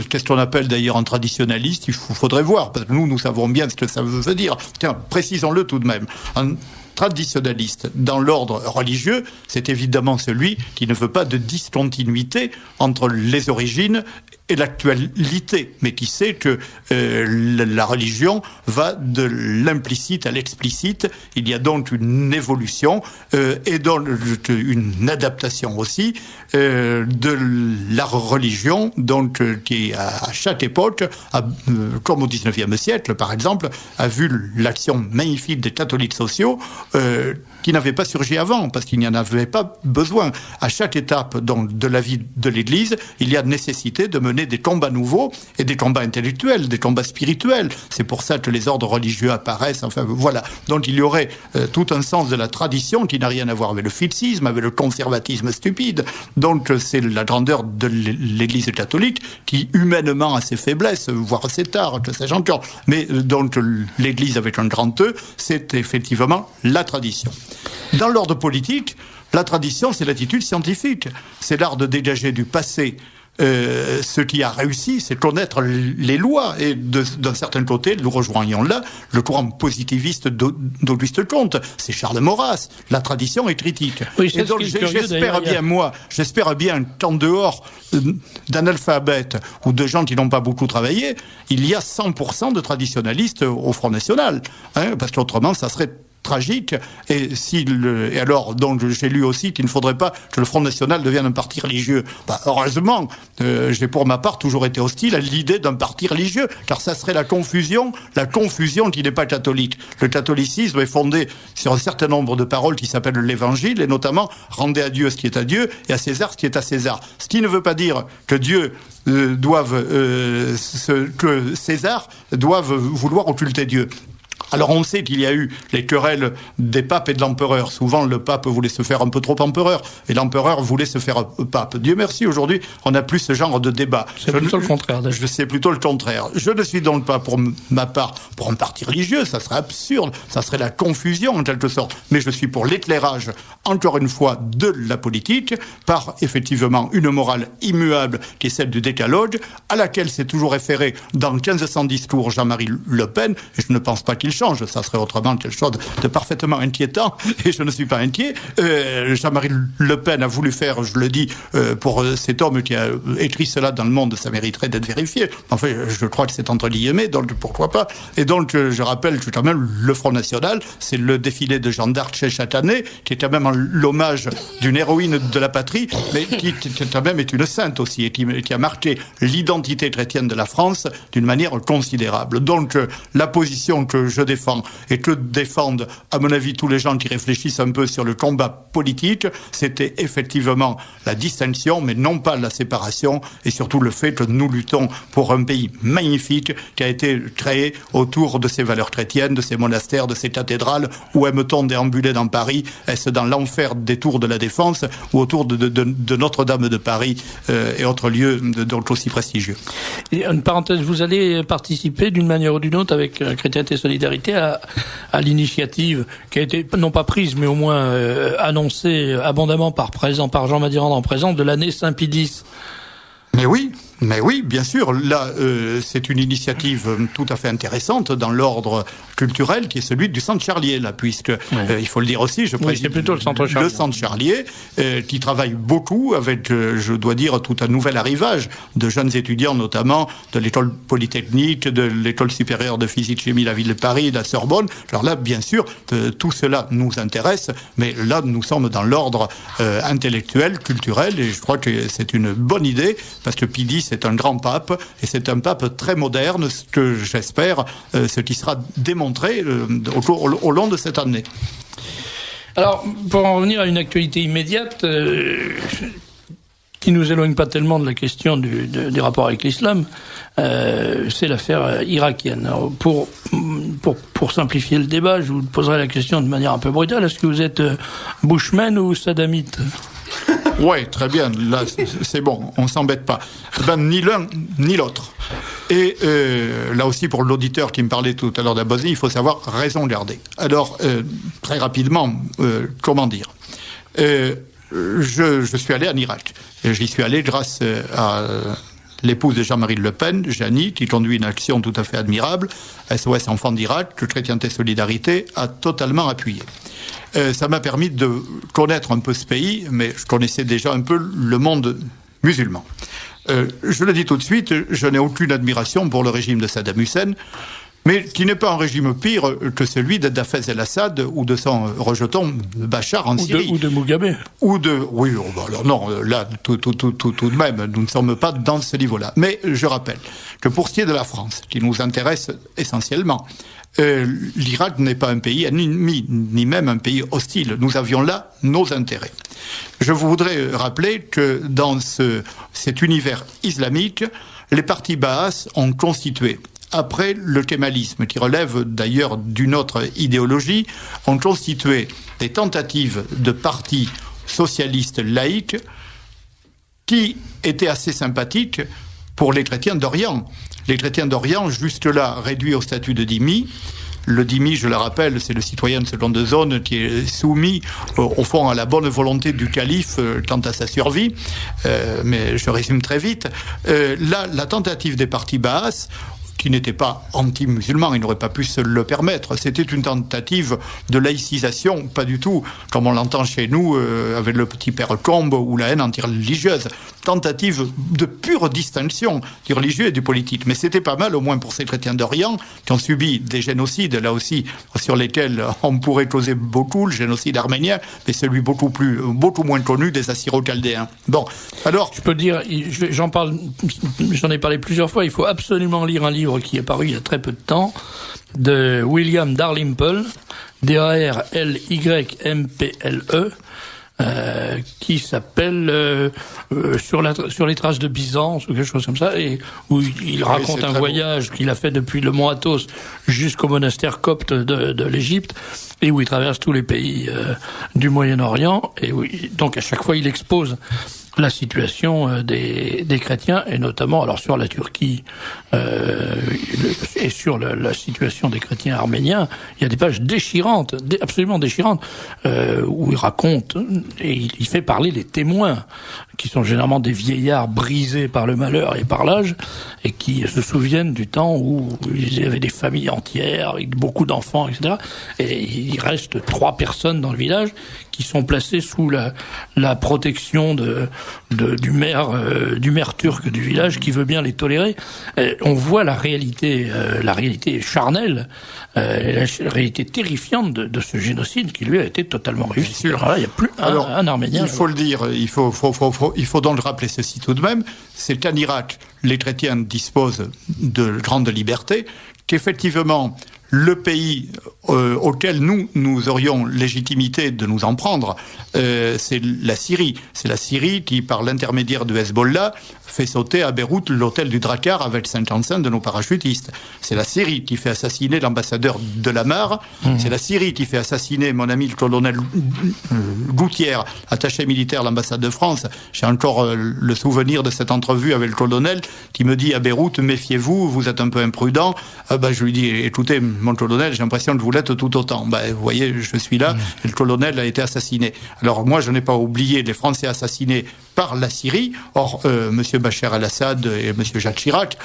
qu'est-ce qu'on appelle d'ailleurs un traditionnaliste. Il faudrait voir, parce que nous savons bien ce que ça veut dire. Tiens, précisons-le tout de même. Un traditionnaliste dans l'ordre religieux, c'est évidemment celui qui ne veut pas de discontinuité entre les origines et l'actualité, mais qui sait que la religion va de l'implicite à l'explicite. Il y a donc une évolution et donc une adaptation aussi de la religion, donc qui à chaque époque, comme au XIXe siècle par exemple, a vu l'action magnifique des catholiques sociaux qui n'avait pas surgi avant, parce qu'il n'y en avait pas besoin. À chaque étape donc, de la vie de l'Église, il y a nécessité de mener des combats nouveaux, et des combats intellectuels, des combats spirituels. C'est pour ça que les ordres religieux apparaissent, enfin voilà. Donc il y aurait tout un sens de la tradition qui n'a rien à voir avec le fixisme, avec le conservatisme stupide. Donc c'est la grandeur de l'Église catholique qui humainement a ses faiblesses, voire ses tares, que sais-je encore. Mais donc l'Église avec un grand E, c'est effectivement la tradition. Dans l'ordre politique, la tradition, c'est l'attitude scientifique. C'est l'art de dégager du passé. Ce qui a réussi, c'est connaître les lois. Et d'un certain côté, nous rejoignons là le courant positiviste d'Auguste Comte. C'est Charles Maurras. La tradition est critique.
Oui,
et donc j'espère bien qu'en dehors d'analphabètes ou de gens qui n'ont pas beaucoup travaillé, il y a 100% de traditionalistes au Front National. Parce qu'autrement, ça serait tragique, et alors donc j'ai lu aussi qu'il ne faudrait pas que le Front National devienne un parti religieux. Heureusement, j'ai pour ma part toujours été hostile à l'idée d'un parti religieux, car ça serait la confusion qui n'est pas catholique. Le catholicisme est fondé sur un certain nombre de paroles qui s'appellent l'Évangile, et notamment rendez à Dieu ce qui est à Dieu et à César ce qui est à César. Ce qui ne veut pas dire que Dieu que César doive vouloir occulter Dieu. Alors on sait qu'il y a eu les querelles des papes et de l'empereur. Souvent le pape voulait se faire un peu trop empereur et l'empereur voulait se faire pape. Dieu merci, aujourd'hui on n'a plus ce genre de débat.
C'est plutôt le contraire.
C'est plutôt le contraire. Je ne suis donc pas pour ma part pour un parti religieux, ça serait absurde, ça serait la confusion en quelque sorte. Mais je suis pour l'éclairage, encore une fois, de la politique par effectivement une morale immuable qui est celle du décalogue, à laquelle s'est toujours référé dans 1500 discours Jean-Marie Le Pen, et je ne pense pas qu'il change, ça serait autrement quelque chose de parfaitement inquiétant, et je ne suis pas inquiet. Jean-Marie Le Pen a voulu faire, je le dis, pour cet homme qui a écrit cela dans Le Monde, ça mériterait d'être vérifié. Enfin, je crois que c'est entre guillemets, donc pourquoi pas. Et donc, je rappelle que quand même, le Front National, c'est le défilé de Jeanne d'Arc chez chaque année, qui est quand même l'hommage d'une héroïne de la patrie, mais qui quand même est une sainte aussi, et qui a marqué l'identité chrétienne de la France d'une manière considérable. Donc, la position que je défends et que défendent, à mon avis, tous les gens qui réfléchissent un peu sur le combat politique, c'était effectivement la distinction, mais non pas la séparation, et surtout le fait que nous luttons pour un pays magnifique qui a été créé autour de ses valeurs chrétiennes, de ses monastères, de ses cathédrales. Où aime-t-on déambuler dans Paris? Est-ce dans l'enfer des tours de la Défense ou autour de Notre-Dame de Paris et autres lieux donc aussi prestigieux?
Et une parenthèse, vous allez participer d'une manière ou d'une autre avec Chrétienté et Solidarité à l'initiative qui a été non pas prise mais au moins annoncée abondamment par Jean Madirand en présence de l'année Saint-Pie X.
Mais oui, bien sûr. Là, c'est une initiative tout à fait intéressante dans l'ordre culturel qui est celui du Centre Charlier, là, puisque, il faut le dire aussi, je préside
c'est plutôt le Centre Charlier.
Le Centre Charlier, qui travaille beaucoup avec, je dois dire, tout un nouvel arrivage de jeunes étudiants, notamment de l'école polytechnique, de l'école supérieure de physique-chimie, la ville de Paris, de la Sorbonne. Alors là, bien sûr, tout cela nous intéresse, mais là, nous sommes dans l'ordre intellectuel, culturel, et je crois que c'est une bonne idée, parce que Pie X c'est un grand pape, et c'est un pape très moderne, ce que j'espère, ce qui sera démontré au long de cette année.
Alors, pour en revenir à une actualité immédiate, qui nous éloigne pas tellement de la question des rapports avec l'islam, c'est l'affaire irakienne. Alors, pour simplifier le débat, je vous poserai la question de manière un peu brutale. Est-ce que vous êtes Bushman ou Saddamite ?
Ouais, très bien. Là, c'est bon, on s'embête pas. Ni l'un ni l'autre. Et là aussi, pour l'auditeur qui me parlait tout à l'heure de la Bosnie, il faut savoir raison garder. Alors, très rapidement, comment dire je suis allé en Irak. J'y suis allé grâce à l'épouse de Jean-Marie Le Pen, Jeannie, qui conduit une action tout à fait admirable, SOS Enfants d'Irak, que Chrétienté Solidarité a totalement appuyé. Ça m'a permis de connaître un peu ce pays, mais je connaissais déjà un peu le monde musulman. Je le dis tout de suite, je n'ai aucune admiration pour le régime de Saddam Hussein. mais qui n'est pas un régime pire que celui de Hafez el-Assad ou de son rejeton Bachar en Syrie.
Ou de Mugabe.
Oui, alors non, là, tout de même, nous ne sommes pas dans ce niveau-là. Mais je rappelle que pour ce qui est de la France, qui nous intéresse essentiellement, l'Irak n'est pas un pays ennemi, ni même un pays hostile. Nous avions là nos intérêts. Je voudrais rappeler que dans cet univers islamique, les partis Baas ont constitué, après le kémalisme, qui relève d'ailleurs d'une autre idéologie, ont constitué des tentatives de partis socialistes laïques qui étaient assez sympathiques pour les chrétiens d'Orient. Les chrétiens d'Orient, jusque-là réduits au statut de dhimmi. Le dhimmi, je le rappelle, c'est le citoyen de seconde zone qui est soumis, au fond, à la bonne volonté du calife quant à sa survie. Mais je résume très vite. Là, la tentative des partis Baas, qui n'était pas anti-musulman, il n'aurait pas pu se le permettre. C'était une tentative de laïcisation, pas du tout, comme on l'entend chez nous, avec le petit père Combe ou la haine anti-religieuse. Tentative de pure distinction du religieux et du politique. Mais c'était pas mal, au moins pour ces chrétiens d'Orient, qui ont subi des génocides, là aussi, sur lesquels on pourrait causer beaucoup, le génocide arménien, mais celui beaucoup moins connu des Assyro-Chaldéens. Bon, alors...
Je peux dire, j'en ai parlé plusieurs fois, il faut absolument lire un livre qui est paru il y a très peu de temps, de William Dalrymple, D-A-R-L-Y-M-P-L-E, qui s'appelle sur les traces de Byzance ou quelque chose comme ça, et où il raconte un voyage qu'il a fait depuis le mont Athos jusqu'au monastère copte de l'Égypte, et où il traverse tous les pays du Moyen-Orient, et où donc à chaque fois il expose la situation des chrétiens, et notamment alors sur la Turquie et sur la situation des chrétiens arméniens. Il y a des pages déchirantes, absolument déchirantes, où il raconte et il fait parler les témoins, qui sont généralement des vieillards brisés par le malheur et par l'âge, et qui se souviennent du temps où il y avait des familles entières avec beaucoup d'enfants, etc. Et il reste 3 personnes dans le village qui sont placées sous la protection du maire turc du village, qui veut bien les tolérer. On voit la réalité charnelle, la réalité terrifiante de ce génocide qui lui a été totalement réussi. Alors là, il n'y a plus un Arménien.
Il faut le dire, il faut donc rappeler ceci tout de même, c'est qu'en Irak, les chrétiens disposent de grandes libertés, qu'effectivement, le pays auquel nous aurions légitimité de nous en prendre, c'est la Syrie. C'est la Syrie qui, par l'intermédiaire de Hezbollah, fait sauter à Beyrouth l'hôtel du Drakkar avec 55 de nos parachutistes. C'est la Syrie qui fait assassiner l'ambassadeur de Lamar. C'est la Syrie qui fait assassiner mon ami le colonel Goutière, attaché militaire à l'ambassade de France. J'ai encore le souvenir de cette entrevue avec le colonel qui me dit à Beyrouth, méfiez-vous, vous êtes un peu imprudent. Je lui dis, écoutez, mon colonel, j'ai l'impression que vous l'êtes tout autant. Vous voyez, je suis là, et le colonel a été assassiné. Alors moi, je n'ai pas oublié les Français assassinés par la Syrie. Or, monsieur Bachar el-Assad et monsieur Jacques Chirac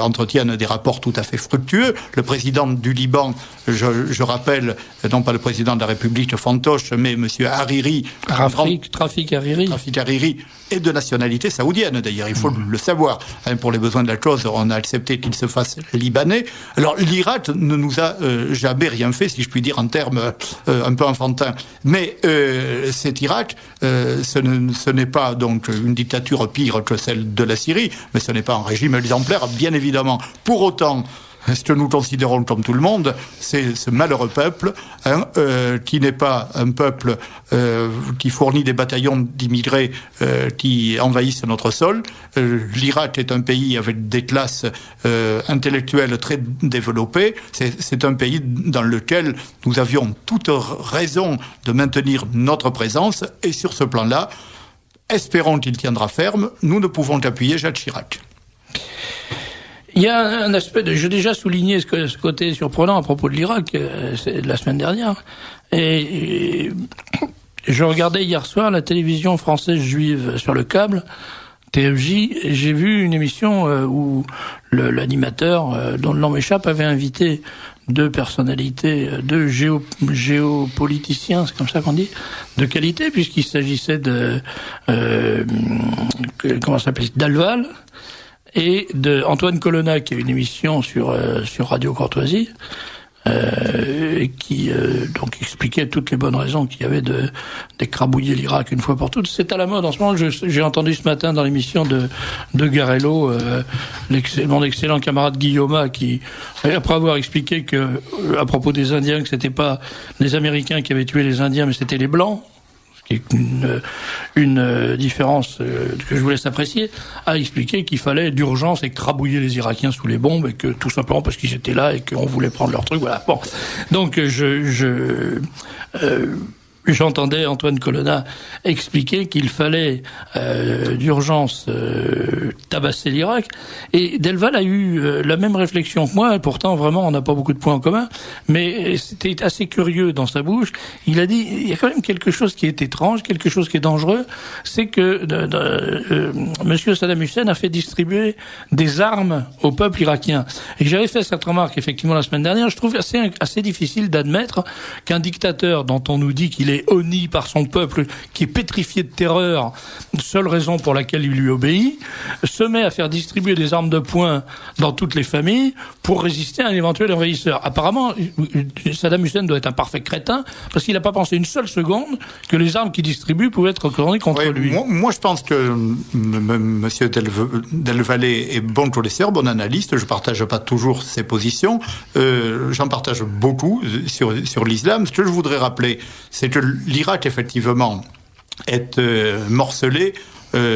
entretiennent des rapports tout à fait fructueux. Le président du Liban, je rappelle, non pas le président de la République fantoche, mais monsieur Hariri.
Rafik Hariri.
Et de nationalité saoudienne, d'ailleurs, il faut le savoir. Pour les besoins de la cause, on a accepté qu'il se fasse libanais. Alors, l'Irak ne nous a jamais rien fait, si je puis dire, en termes un peu enfantins. Mais cet Irak, ce n'est pas donc une dictature pire que celle de la Syrie, mais ce n'est pas un régime exemplaire, bien évidemment. Pour autant, ce que nous considérons comme tout le monde, c'est ce malheureux peuple qui n'est pas un peuple qui fournit des bataillons d'immigrés qui envahissent notre sol. L'Irak est un pays avec des classes intellectuelles très développées. C'est un pays dans lequel nous avions toute raison de maintenir notre présence, et sur ce plan-là, espérons qu'il tiendra ferme. Nous ne pouvons qu'appuyer Jacques Chirac.
Il y a un aspect j'ai déjà souligné ce côté surprenant à propos de l'Irak, c'est la semaine dernière. Et je regardais hier soir la télévision française juive sur le câble, TFJ, et j'ai vu une émission où l'animateur, dont le nom m'échappe, avait invité 2 personnalités, 2 géopoliticiens, c'est comme ça qu'on dit, de qualité, puisqu'il s'agissait de comment ça s'appelle, d'Alval et de Antoine Colonna, qui a une émission sur Radio Courtoisie, et qui donc expliquait toutes les bonnes raisons qu'il y avait d'écrabouiller l'Irak une fois pour toutes. C'est à la mode en ce moment. J'ai entendu ce matin dans l'émission de Garello mon excellent camarade Guillaume, qui, après avoir expliqué que à propos des Indiens, que c'était pas les Américains qui avaient tué les Indiens, mais c'était les Blancs, ce qui est une différence que je vous laisse apprécier, a expliqué qu'il fallait d'urgence écrabouiller les Irakiens sous les bombes, et que tout simplement parce qu'ils étaient là et qu'on voulait prendre leur truc, voilà. Bon, donc j'entendais Antoine Colonna expliquer qu'il fallait d'urgence tabasser l'Irak, et Delval a eu la même réflexion que moi. Pourtant, vraiment, on n'a pas beaucoup de points en commun, mais c'était assez curieux dans sa bouche. Il a dit, il y a quand même quelque chose qui est étrange, quelque chose qui est dangereux, c'est que Monsieur Saddam Hussein a fait distribuer des armes au peuple irakien. Et j'avais fait cette remarque effectivement la semaine dernière. Je trouve assez difficile d'admettre qu'un dictateur dont on nous dit qu'il est honni par son peuple, qui est pétrifié de terreur, seule raison pour laquelle il lui obéit, se met à faire distribuer des armes de poing dans toutes les familles pour résister à un éventuel envahisseur. Apparemment, Saddam Hussein doit être un parfait crétin, parce qu'il n'a pas pensé une seule seconde que les armes qu'il distribue pouvaient être retournées contre lui.
Moi, je pense que Monsieur Del Valle est bon connaisseur, bon analyste. Je partage pas toujours ses positions. J'en partage beaucoup sur l'islam. Ce que je voudrais rappeler, c'est que l'Irak, effectivement, est morcelé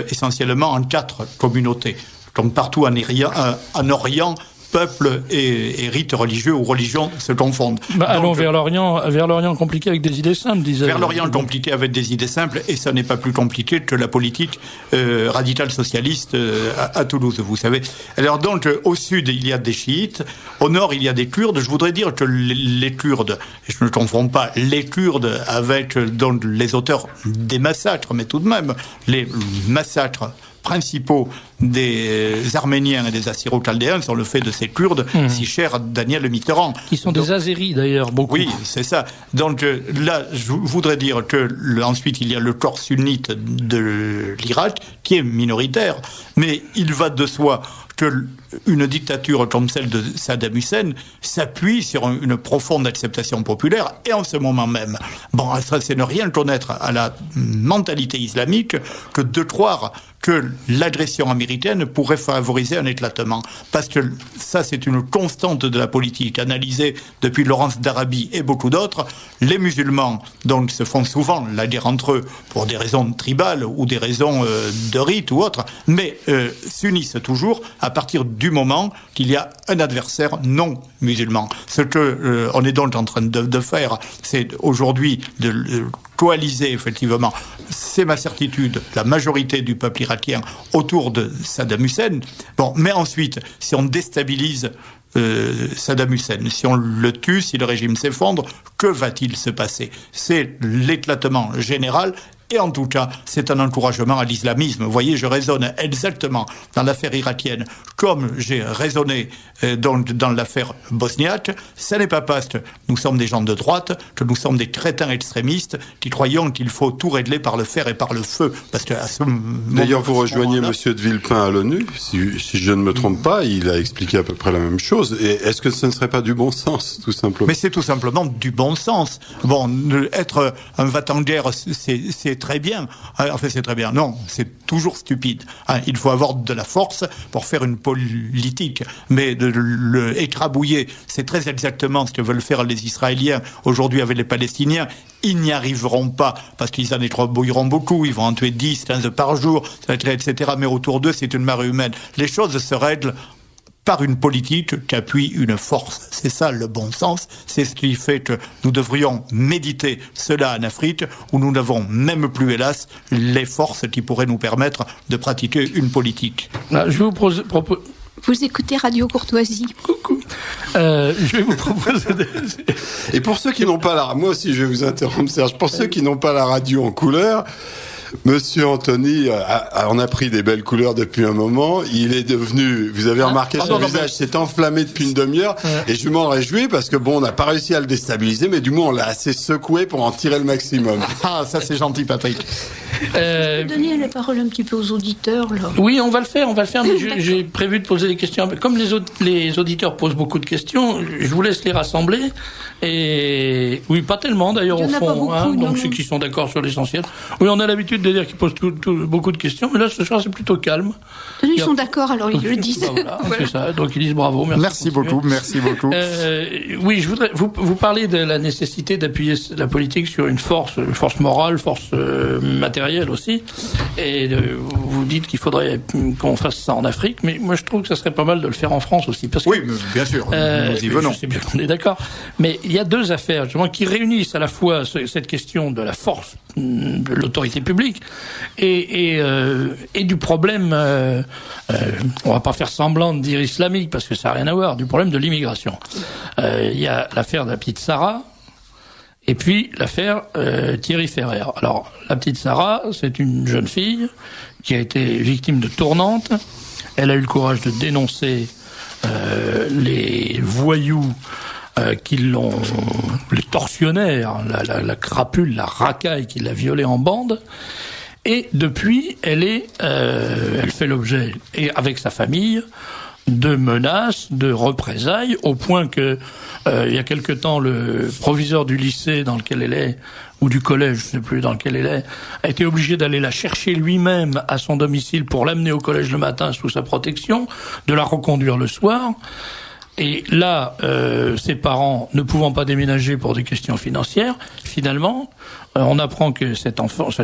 essentiellement en 4 communautés. Comme partout en Orient, peuple et rites religieux ou religions se confondent.
Allons vers l'Orient compliqué avec des idées simples, disait.
Vers l'Orient compliqué avec des idées simples, et ça n'est pas plus compliqué que la politique radicale socialiste à Toulouse, vous savez. Alors donc, au sud, il y a des chiites, au nord, il y a des Kurdes. Je voudrais dire que les Kurdes, et je ne confonds pas les Kurdes avec donc les auteurs des massacres, mais tout de même, les massacres principaux des Arméniens et des Assyro-Chaldéens sont le fait de ces Kurdes si chers à Daniel Mitterrand.
Qui sont des Azéris d'ailleurs, beaucoup.
Oui, c'est ça. Donc là, je voudrais dire que ensuite il y a le corps sunnite de l'Irak qui est minoritaire, mais il va de soi que une dictature comme celle de Saddam Hussein s'appuie sur une profonde acceptation populaire, et en ce moment même. Bon, ça c'est ne rien connaître à la mentalité islamique que de croire que l'agression américaine pourrait favoriser un éclatement. Parce que ça, c'est une constante de la politique, analysée depuis Laurence d'Arabie et beaucoup d'autres. Les musulmans, donc, se font souvent la guerre entre eux pour des raisons tribales ou des raisons de rite ou autres, mais s'unissent toujours à partir du moment qu'il y a un adversaire non musulman. Ce que on est donc en train de faire, c'est aujourd'hui de coaliser, effectivement, c'est ma certitude, la majorité du peuple irakien autour de Saddam Hussein. Bon, mais ensuite, si on déstabilise Saddam Hussein, si on le tue, si le régime s'effondre, que va-t-il se passer? C'est l'éclatement général. Et en tout cas, c'est un encouragement à l'islamisme. Vous voyez, je raisonne exactement dans l'affaire irakienne comme j'ai raisonné dans l'affaire bosniaque. Ce n'est pas parce que nous sommes des gens de droite que nous sommes des crétins extrémistes qui croyons qu'il faut tout régler par le fer et par le feu. Parce que
d'ailleurs, vous rejoignez Monsieur de Villepin à l'ONU, si je ne me trompe pas, il a expliqué à peu près la même chose. Et est-ce que ce ne serait pas du bon sens, tout simplement?
Mais c'est tout simplement du bon sens. Bon, être un va-t-en-guerre, c'est très bien. Enfin, c'est très bien. Non, c'est toujours stupide. Il faut avoir de la force pour faire une politique. Mais de le écrabouiller, c'est très exactement ce que veulent faire les Israéliens aujourd'hui avec les Palestiniens. Ils n'y arriveront pas parce qu'ils en écrabouilleront beaucoup. Ils vont en tuer 10, 15 par jour, etc. Mais autour d'eux, c'est une marée humaine. Les choses se règlent par une politique qui appuie une force. C'est ça le bon sens. C'est ce qui fait que nous devrions méditer cela en Afrique, où nous n'avons même plus, hélas, les forces qui pourraient nous permettre de pratiquer une politique.
Je vous propose...
Vous écoutez Radio Courtoisie.
Coucou. Je vais vous proposer...
Et pour ceux qui n'ont pas la... Moi aussi, je vais vous interrompre, Serge. Pour ceux qui n'ont pas la radio en couleur... Monsieur Anthony on a pris des belles couleurs depuis un moment. Il est devenu, vous avez remarqué, son visage s'est enflammé depuis une demi-heure. Et je m'en réjouis parce que on n'a pas réussi à le déstabiliser, mais du moins on l'a assez secoué pour en tirer le maximum.
Ah, ça c'est gentil, Patrick.
Donner la parole un petit peu aux auditeurs, là.
Oui, on va le faire, mais j'ai prévu de poser des questions. Comme les auditeurs posent beaucoup de questions, je vous laisse les rassembler. Et oui, pas tellement d'ailleurs au fond, donc ceux qui sont d'accord sur l'essentiel. Oui, on a l'habitude de dire qu'ils posent beaucoup de questions, mais là ce soir c'est plutôt calme.
Ils sont d'accord, alors ils le disent.
Voilà, c'est ça. Donc ils disent bravo,
merci beaucoup.
Oui, je voudrais vous parler de la nécessité d'appuyer la politique sur une force morale, force matérielle aussi. Et vous dites qu'il faudrait qu'on fasse ça en Afrique, mais moi je trouve que ça serait pas mal de le faire en France aussi, parce que
oui, bien sûr, nous y venons.
Je sais bien qu'on est d'accord, mais il y a deux affaires justement qui réunissent à la fois cette question de la force de l'autorité publique et du problème. On va pas faire semblant de dire islamique parce que ça n'a rien à voir, du problème de l'immigration. Il y a l'affaire de la petite Sarah. Et puis l'affaire Thierry Ferrer. Alors la petite Sarah, c'est une jeune fille qui a été victime de tourmente. Elle a eu le courage de dénoncer les voyous qui l'ont, les tortionnaires, la crapule, la racaille qui l'a violée en bande. Et depuis, elle fait l'objet, et avec sa famille, de menaces, de représailles, au point que il y a quelque temps, le proviseur du lycée dans lequel elle est, ou du collège, je ne sais plus dans lequel elle est, a été obligé d'aller la chercher lui-même à son domicile pour l'amener au collège le matin sous sa protection, de la reconduire le soir. Et là, ses parents ne pouvant pas déménager pour des questions financières, finalement, on apprend que cette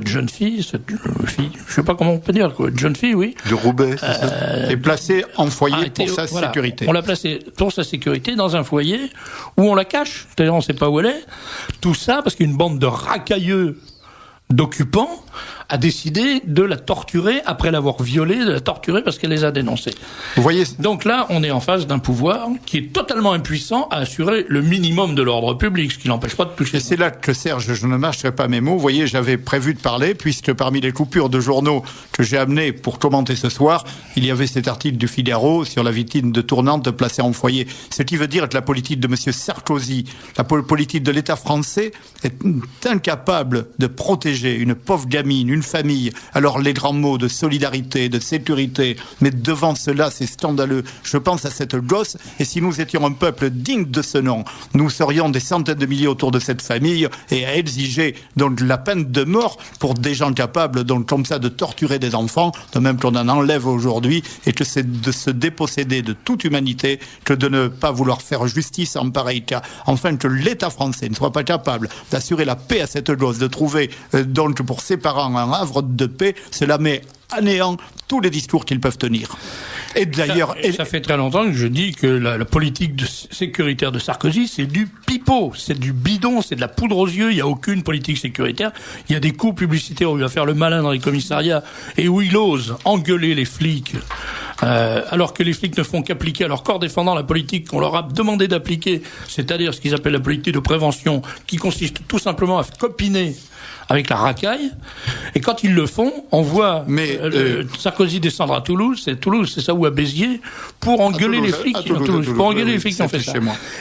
jeune fille, je sais pas comment on peut dire, quoi, jeune fille, oui.
De Roubaix, c'est ça.
Est placée en foyer pour sa sécurité.
On l'a placée pour sa sécurité dans un foyer où on la cache. C'est-à-dire, on sait pas où elle est. Tout ça parce qu'une bande de racailleux d'occupants a décidé de la torturer après l'avoir violée, de la torturer parce qu'elle les a dénoncés.
Vous voyez.
Donc là, on est en face d'un pouvoir qui est totalement impuissant à assurer le minimum de l'ordre public, ce qui n'empêche pas de toucher.
Et c'est là que, Serge, je ne mâcherai pas mes mots. Vous voyez, j'avais prévu de parler, puisque parmi les coupures de journaux que j'ai amenées pour commenter ce soir, il y avait cet article du Figaro sur la victime de tourmente placée en foyer. Ce qui veut dire que la politique de M. Sarkozy, la politique de l'État français est incapable de protéger une pauvre gamine, une famille. Alors les grands mots de solidarité, de sécurité, mais devant cela, c'est scandaleux. Je pense à cette gosse, et si nous étions un peuple digne de ce nom, nous serions des centaines de milliers autour de cette famille et à exiger donc la peine de mort pour des gens capables donc comme ça de torturer des enfants, de même qu'on en enlève aujourd'hui, et que c'est de se déposséder de toute humanité que de ne pas vouloir faire justice en pareil cas. Enfin, que l'État français ne soit pas capable d'assurer la paix à cette gosse, de trouver donc pour ses parents un havre de paix, cela met à néant tous les discours qu'ils peuvent tenir. Et d'ailleurs,
ça fait très longtemps que je dis que la politique sécuritaire de Sarkozy, c'est du pipeau, c'est du bidon, c'est de la poudre aux yeux. Il n'y a aucune politique sécuritaire. Il y a des coups publicitaires où il va faire le malin dans les commissariats et où il ose engueuler les flics, alors que les flics ne font qu'appliquer à leur corps défendant la politique qu'on leur a demandé d'appliquer, c'est-à-dire ce qu'ils appellent la politique de prévention, qui consiste tout simplement à copiner avec la racaille. Et quand ils le font, on voit Sarkozy descendre à Toulouse, c'est ça, ou à Béziers, pour engueuler les flics qui ont fait ça.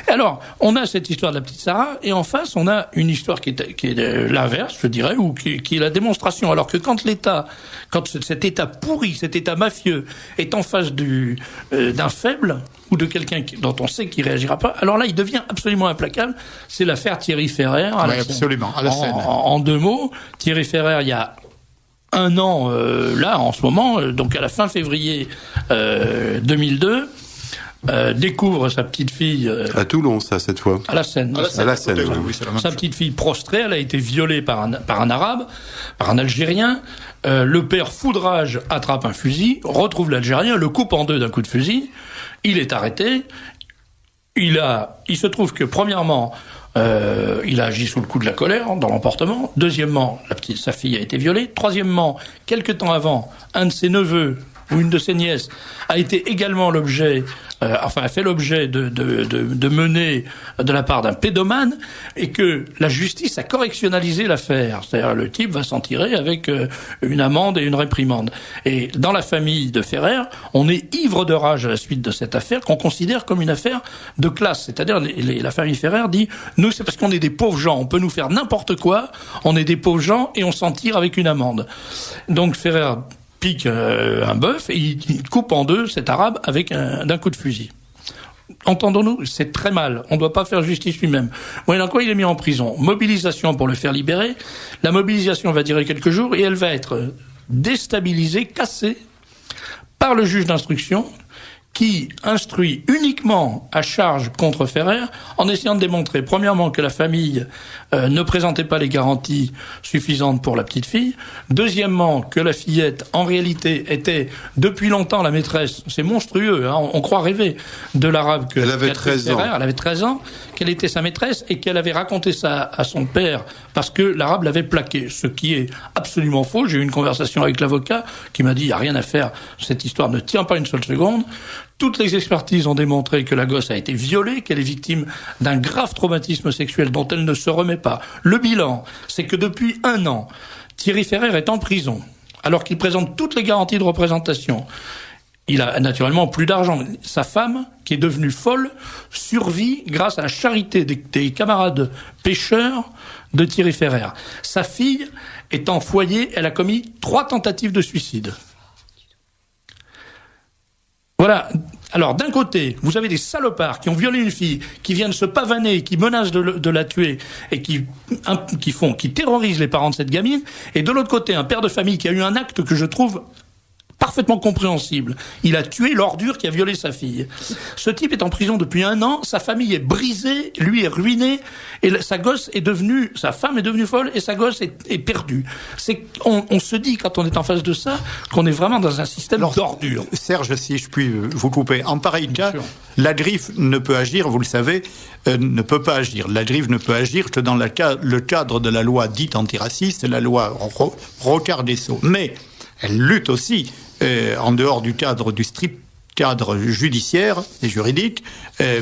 Et alors, on a cette histoire de la petite Sarah, et en face, on a une histoire qui est l'inverse, je dirais, ou qui est la démonstration. Alors que quand cet État pourri, cet État mafieux, est en face d'un faible, ou de quelqu'un dont on sait qu'il réagira pas, alors là, il devient absolument implacable. C'est l'affaire Thierry Ferrer.
Absolument, à la scène.
En deux mots, Thierry Ferrer, il y a un an, là, en ce moment, donc à la fin février 2002, découvre sa petite fille...
à Toulon, ça, cette fois.
À la Seine.
Oui,
sa petite fille prostrée, elle a été violée par un Arabe, par un Algérien. Le père foudrage attrape un fusil, retrouve l'Algérien, le coupe en deux d'un coup de fusil. Il est arrêté. Il se trouve que, premièrement, il a agi sous le coup de la colère, dans l'emportement. Deuxièmement, sa fille a été violée. Troisièmement, quelque temps avant, un de ses neveux, où une de ses nièces a été également l'objet, a fait l'objet de menées de la part d'un pédomane, et que la justice a correctionnalisé l'affaire. C'est-à-dire le type va s'en tirer avec une amende et une réprimande. Et dans la famille de Ferrer, on est ivre de rage à la suite de cette affaire qu'on considère comme une affaire de classe. C'est-à-dire la famille Ferrer dit « Nous, c'est parce qu'on est des pauvres gens, on peut nous faire n'importe quoi, on est des pauvres gens et on s'en tire avec une amende. » Donc Ferrer pique un bœuf et il coupe en deux cet arabe avec d'un coup de fusil. Entendons-nous, c'est très mal. On ne doit pas faire justice lui-même. Moyennant quoi, il est mis en prison. Mobilisation pour le faire libérer. La mobilisation va durer quelques jours et elle va être déstabilisée, cassée par le juge d'instruction qui instruit uniquement à charge contre Ferrer en essayant de démontrer, premièrement, que la famille ne présentait pas les garanties suffisantes pour la petite fille, deuxièmement, que la fillette, en réalité, était depuis longtemps la maîtresse, c'est monstrueux, hein, on croit rêver, de l'arabe que
elle avait 13 ans.
Ferrer, elle avait 13 ans, qu'elle était sa maîtresse et qu'elle avait raconté ça à son père parce que l'arabe l'avait plaqué, ce qui est absolument faux. J'ai eu une conversation avec l'avocat qui m'a dit, il n'y a rien à faire, cette histoire ne tient pas une seule seconde. Toutes les expertises ont démontré que la gosse a été violée, qu'elle est victime d'un grave traumatisme sexuel dont elle ne se remet pas. Le bilan, c'est que depuis 1 an, Thierry Ferrer est en prison, alors qu'il présente toutes les garanties de représentation. Il a naturellement plus d'argent. Sa femme, qui est devenue folle, survit grâce à la charité des camarades pêcheurs de Thierry Ferrer. Sa fille est en foyer, elle a commis 3 tentatives de suicide. Voilà. Alors, d'un côté, vous avez des salopards qui ont violé une fille, qui viennent se pavaner, qui menacent de la tuer, et qui terrorisent les parents de cette gamine. Et de l'autre côté, un père de famille qui a eu un acte que je trouve parfaitement compréhensible. Il a tué l'ordure qui a violé sa fille. Ce type est en prison depuis 1 an, sa famille est brisée, lui est ruiné, et sa femme est devenue folle, et sa gosse est perdue. On se dit, quand on est en face de ça, qu'on est vraiment dans un système d'ordure.
Serge, si je puis vous couper, en pareil cas, la griffe ne peut agir, vous le savez, ne peut pas agir. La griffe ne peut agir que dans le cadre de la loi dite antiraciste, la loi Rocard-Dessau. Mais elle lutte aussi en dehors du strict cadre judiciaire et juridique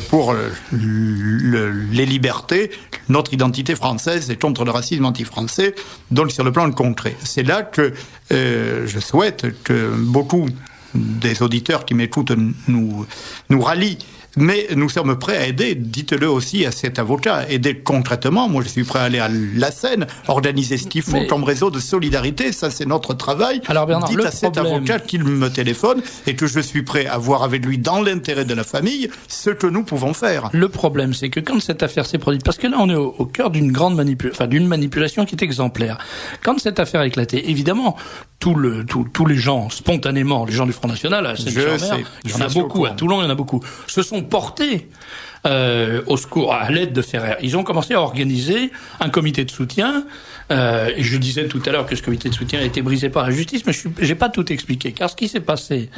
pour les libertés, notre identité française et contre le racisme anti-français, donc sur le plan concret. C'est là que je souhaite que beaucoup des auditeurs qui m'écoutent nous rallient. Mais nous sommes prêts à aider, dites-le aussi à cet avocat, aider concrètement. Moi, je suis prêt à aller à la Seine, organiser ce qu'il faut comme réseau de solidarité, ça c'est notre travail.
Alors Bernard,
dites à cet avocat qu'il me téléphone et que je suis prêt à voir avec lui, dans l'intérêt de la famille, ce que nous pouvons faire.
Le problème, c'est que quand cette affaire s'est produite, parce que là on est au cœur d'une grande d'une manipulation qui est exemplaire. Quand cette affaire a éclaté, évidemment, tous les gens, spontanément, les gens du Front National, à Seine-sur-Mer, il y en a beaucoup, à Toulon, il y en a beaucoup, se sont portés au secours, à l'aide de Ferrer. Ils ont commencé à organiser un comité de soutien, et je disais tout à l'heure que ce comité de soutien a été brisé par la justice, mais j'ai pas tout expliqué. Car ce qui s'est passé,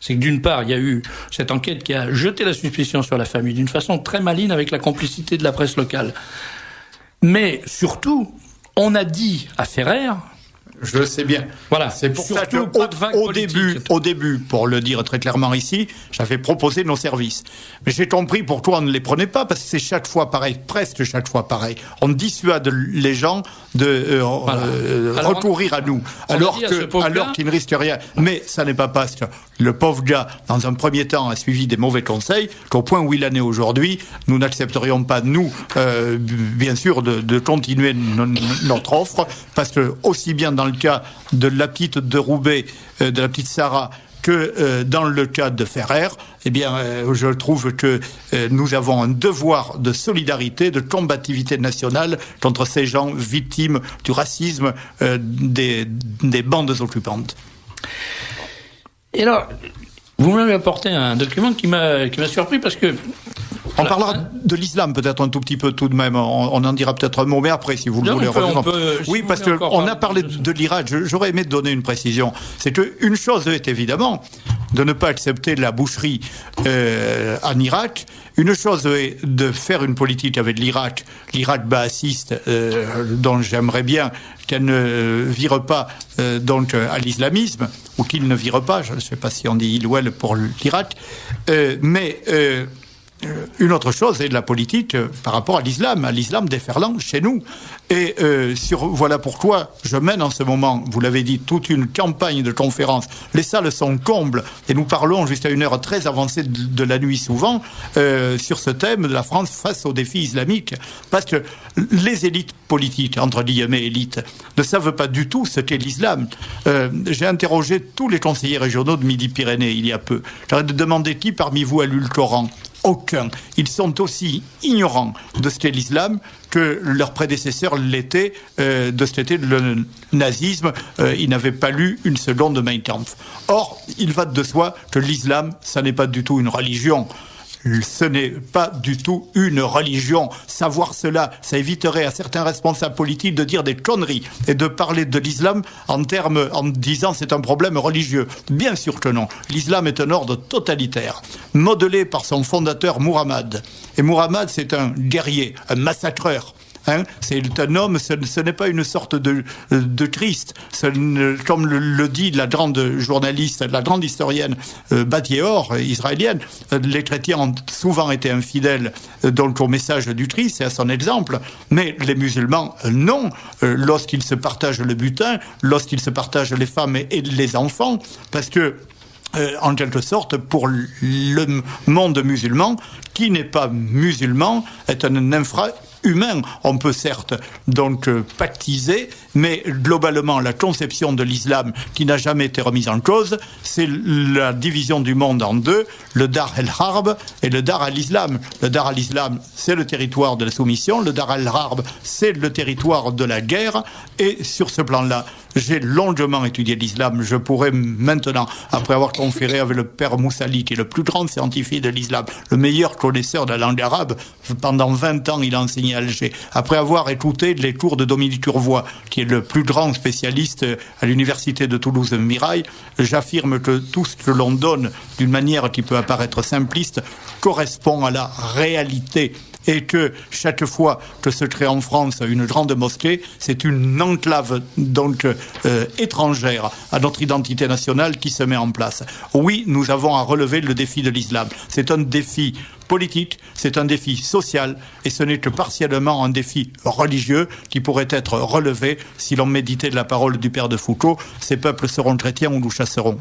c'est que d'une part, il y a eu cette enquête qui a jeté la suspicion sur la famille d'une façon très maligne avec la complicité de la presse locale. Mais surtout, on a dit à Ferrer...
Je le sais bien.
Voilà.
C'est pour ça qu'au début, pour le dire très clairement ici, j'avais proposé nos services. Mais j'ai compris pourquoi on ne les prenait pas, parce que c'est chaque fois pareil, presque chaque fois pareil. On dissuade les gens de recourir à nous, alors qu'ils ne risquent rien. Mais ça n'est pas parce que le pauvre gars, dans un premier temps, a suivi des mauvais conseils, qu'au point où il en est aujourd'hui, nous n'accepterions pas, nous, bien sûr, de continuer notre offre, parce que aussi bien dans le cas de la petite de Roubaix, de la petite Sarah, que dans le cas de Ferrer, eh bien, je trouve que nous avons un devoir de solidarité, de combativité nationale contre ces gens victimes du racisme des bandes occupantes.
Et alors, vous m'avez apporté un document qui m'a surpris parce que...
On parlera de l'islam peut-être un tout petit peu tout de même. On en dira peut-être un mot, mais après, si vous le voulez. Oui, parce qu'on a parlé de l'Irak. J'aurais aimé donner une précision. C'est qu'une chose est évidemment, de ne pas accepter la boucherie en Irak. Une chose est de faire une politique avec l'Irak baasiste, dont j'aimerais bien qu'elle ne vire pas donc à l'islamisme, ou qu'il ne vire pas, je ne sais pas si on dit il ou elle pour l'Irak, mais une autre chose est de la politique par rapport à l'islam déferlant chez nous. Et voilà pourquoi je mène en ce moment, vous l'avez dit, toute une campagne de conférences. Les salles sont combles et nous parlons jusqu'à une heure très avancée de la nuit souvent sur ce thème de la France face aux défis islamiques. Parce que les élites politiques, entre guillemets élites, ne savent pas du tout ce qu'est l'islam. J'ai interrogé tous les conseillers régionaux de Midi-Pyrénées il y a peu. J'aurais demandé qui parmi vous a lu le Coran. Aucun. Ils sont aussi ignorants de ce qu'est l'islam que leurs prédécesseurs l'étaient de ce qu'était le nazisme. Ils n'avaient pas lu une seconde de Mein Kampf. Or, il va de soi que l'islam, ça n'est pas du tout une religion. Ce n'est pas du tout une religion. Savoir cela, ça éviterait à certains responsables politiques de dire des conneries et de parler de l'islam en disant c'est un problème religieux. Bien sûr que non. L'islam est un ordre totalitaire, modelé par son fondateur Muhammad. Et Muhammad, c'est un guerrier, un massacreur. C'est un homme, ce n'est pas une sorte de Christ. Comme le dit la grande journaliste, la grande historienne Battiéor, israélienne, les chrétiens ont souvent été infidèles donc au message du Christ et à son exemple, mais les musulmans, non. Lorsqu'ils se partagent le butin, lorsqu'ils se partagent les femmes et les enfants, parce que en quelque sorte, pour le monde musulman, qui n'est pas musulman, est un infra-humain. On peut certes donc pactiser, mais globalement, la conception de l'islam qui n'a jamais été remise en cause, c'est la division du monde en deux, le Dar el-Harb et le Dar al-Islam. Le Dar al-Islam, c'est le territoire de la soumission, le Dar al-Harb, c'est le territoire de la guerre, et sur ce plan-là, j'ai longuement étudié l'islam. Je pourrais maintenant, après avoir conféré avec le père Moussali, qui est le plus grand scientifique de l'islam, le meilleur connaisseur de la langue arabe, pendant 20 ans il a enseigné à Alger. Après avoir écouté les cours de Dominique Turvois, qui est le plus grand spécialiste à l'université de Toulouse-Mirail, j'affirme que tout ce que l'on donne d'une manière qui peut apparaître simpliste correspond à la réalité. Et que chaque fois que se crée en France une grande mosquée, c'est une enclave donc étrangère à notre identité nationale qui se met en place. Oui, nous avons à relever le défi de l'islam. C'est un défi politique, c'est un défi social, et ce n'est que partiellement un défi religieux qui pourrait être relevé si l'on méditait de la parole du père de Foucault. Ces peuples seront chrétiens ou nous chasserons.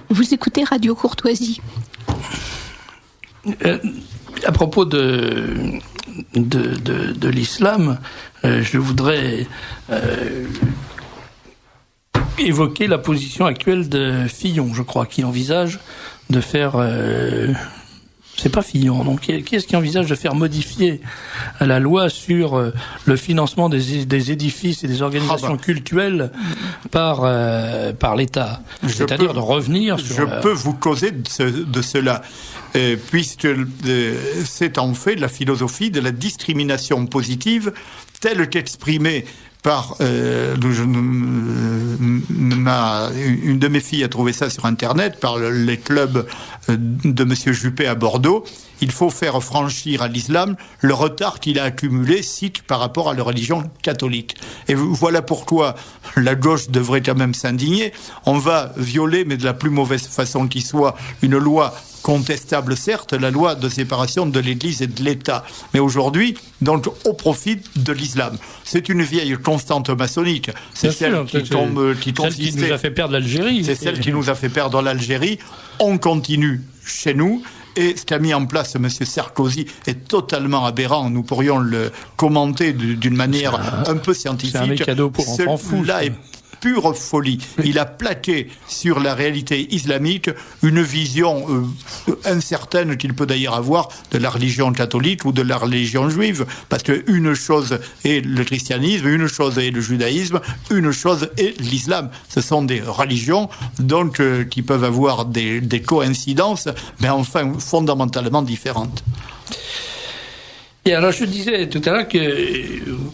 Vous écoutez Radio Courtoisie.
À propos de l'islam, je voudrais évoquer la position actuelle de Fillon, je crois, qui envisage de faire... c'est pas Fillon, donc qui est-ce qui envisage de faire modifier la loi sur le financement des édifices et des organisations cultuelles par l'État, c'est-à-dire de revenir sur...
Je peux vous causer de cela, puisque c'est en fait la philosophie de la discrimination positive telle qu'exprimée par une de mes filles a trouvé ça sur Internet, par les clubs de Monsieur Juppé à Bordeaux. Il faut faire franchir à l'islam le retard qu'il a accumulé, cite, par rapport à la religion catholique. Et voilà pourquoi la gauche devrait quand même s'indigner. On va violer, mais de la plus mauvaise façon qui soit, une loi contestable, certes, la loi de séparation de l'Église et de l'État, mais aujourd'hui, donc, au profit de l'islam. C'est une vieille constante maçonnique. C'est celle qui
nous a fait perdre l'Algérie.
C'est celle qui nous a fait perdre l'Algérie. On continue chez nous. Et ce qu'a mis en place M. Sarkozy est totalement aberrant. Nous pourrions le commenter d'une manière un peu scientifique.
C'est un cadeau pour enfants fous.
Celui-là est pure folie. Il a plaqué sur la réalité islamique une vision incertaine qu'il peut d'ailleurs avoir de la religion catholique ou de la religion juive, parce qu'une chose est le christianisme, une chose est le judaïsme, une chose est l'islam. Ce sont des religions donc qui peuvent avoir des coïncidences, mais enfin fondamentalement différentes.
Et alors, je disais tout à l'heure que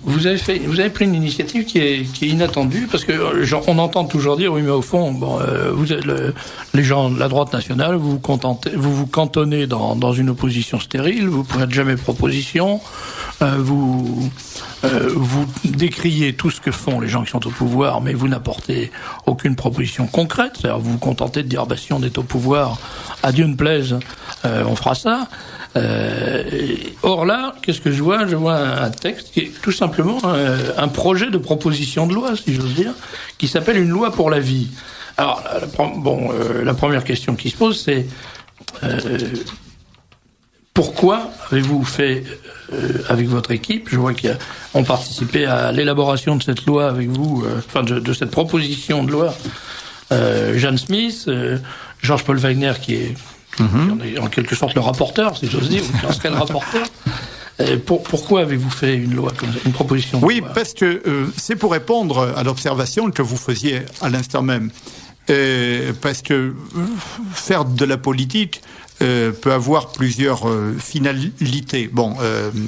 vous avez pris une initiative qui est inattendue, parce que on entend toujours dire, oui, mais au fond, bon, vous êtes les gens de la droite nationale, vous vous cantonnez dans une opposition stérile, vous ne faites jamais proposition, vous décriez tout ce que font les gens qui sont au pouvoir, mais vous n'apportez aucune proposition concrète. C'est-à-dire, vous vous contentez de dire, si on est au pouvoir, à Dieu ne plaise, on fera ça. Or là, qu'est-ce que je vois ? Je vois un texte qui est tout simplement un projet de proposition de loi, si j'ose dire, qui s'appelle une loi pour la vie. Alors, la première question qui se pose, c'est pourquoi avez-vous fait, avec votre équipe, je vois qu'on participé à l'élaboration de cette loi avec vous, de cette proposition de loi, Jeanne Smith, Georges-Paul Wagner qui est en quelque sorte le rapporteur, si j'ose dire, ou qui serait le rapporteur. Pourquoi avez-vous fait une loi comme ça, une proposition de loi ?
Oui, parce que c'est pour répondre à l'observation que vous faisiez à l'instant même. Parce que faire de la politique peut avoir plusieurs finalités.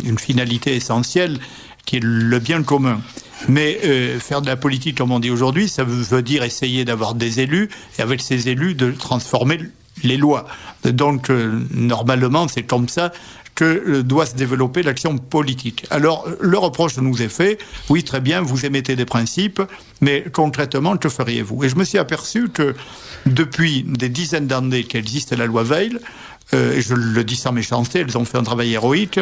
Une finalité essentielle qui est le bien commun. Mais faire de la politique, comme on dit aujourd'hui, ça veut dire essayer d'avoir des élus, et avec ces élus, de transformer les lois. Donc, normalement, c'est comme ça que doit se développer l'action politique. Alors, le reproche nous est fait, oui, très bien, vous émettez des principes, mais concrètement, que feriez-vous ? Et je me suis aperçu que depuis des dizaines d'années qu'existe la loi Veil, et je le dis sans méchanceté, elles ont fait un travail héroïque,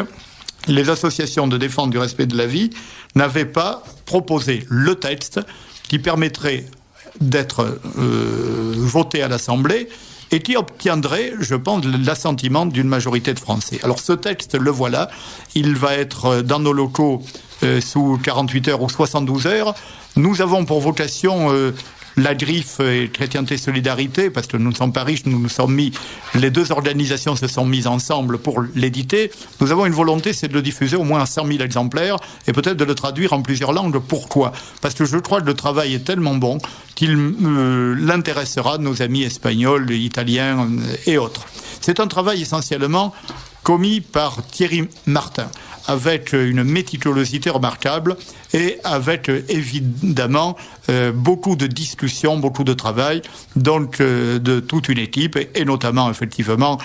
les associations de défense du respect de la vie n'avaient pas proposé le texte qui permettrait d'être voté à l'Assemblée et qui obtiendrait, je pense, l'assentiment d'une majorité de Français. Alors ce texte, le voilà, il va être dans nos locaux sous 48 heures ou 72 heures. Nous avons pour vocation... La Griffe et Chrétienté Solidarité, parce que nous ne sommes pas riches, les deux organisations se sont mises ensemble pour l'éditer. Nous avons une volonté, c'est de le diffuser au moins à 100 000 exemplaires et peut-être de le traduire en plusieurs langues. Pourquoi ? Parce que je crois que le travail est tellement bon qu'il l'intéressera nos amis espagnols, italiens et autres. C'est un travail essentiellement commis par Thierry Martin, avec une méticulosité remarquable et avec évidemment beaucoup de discussions, beaucoup de travail, donc de toute une équipe et notamment effectivement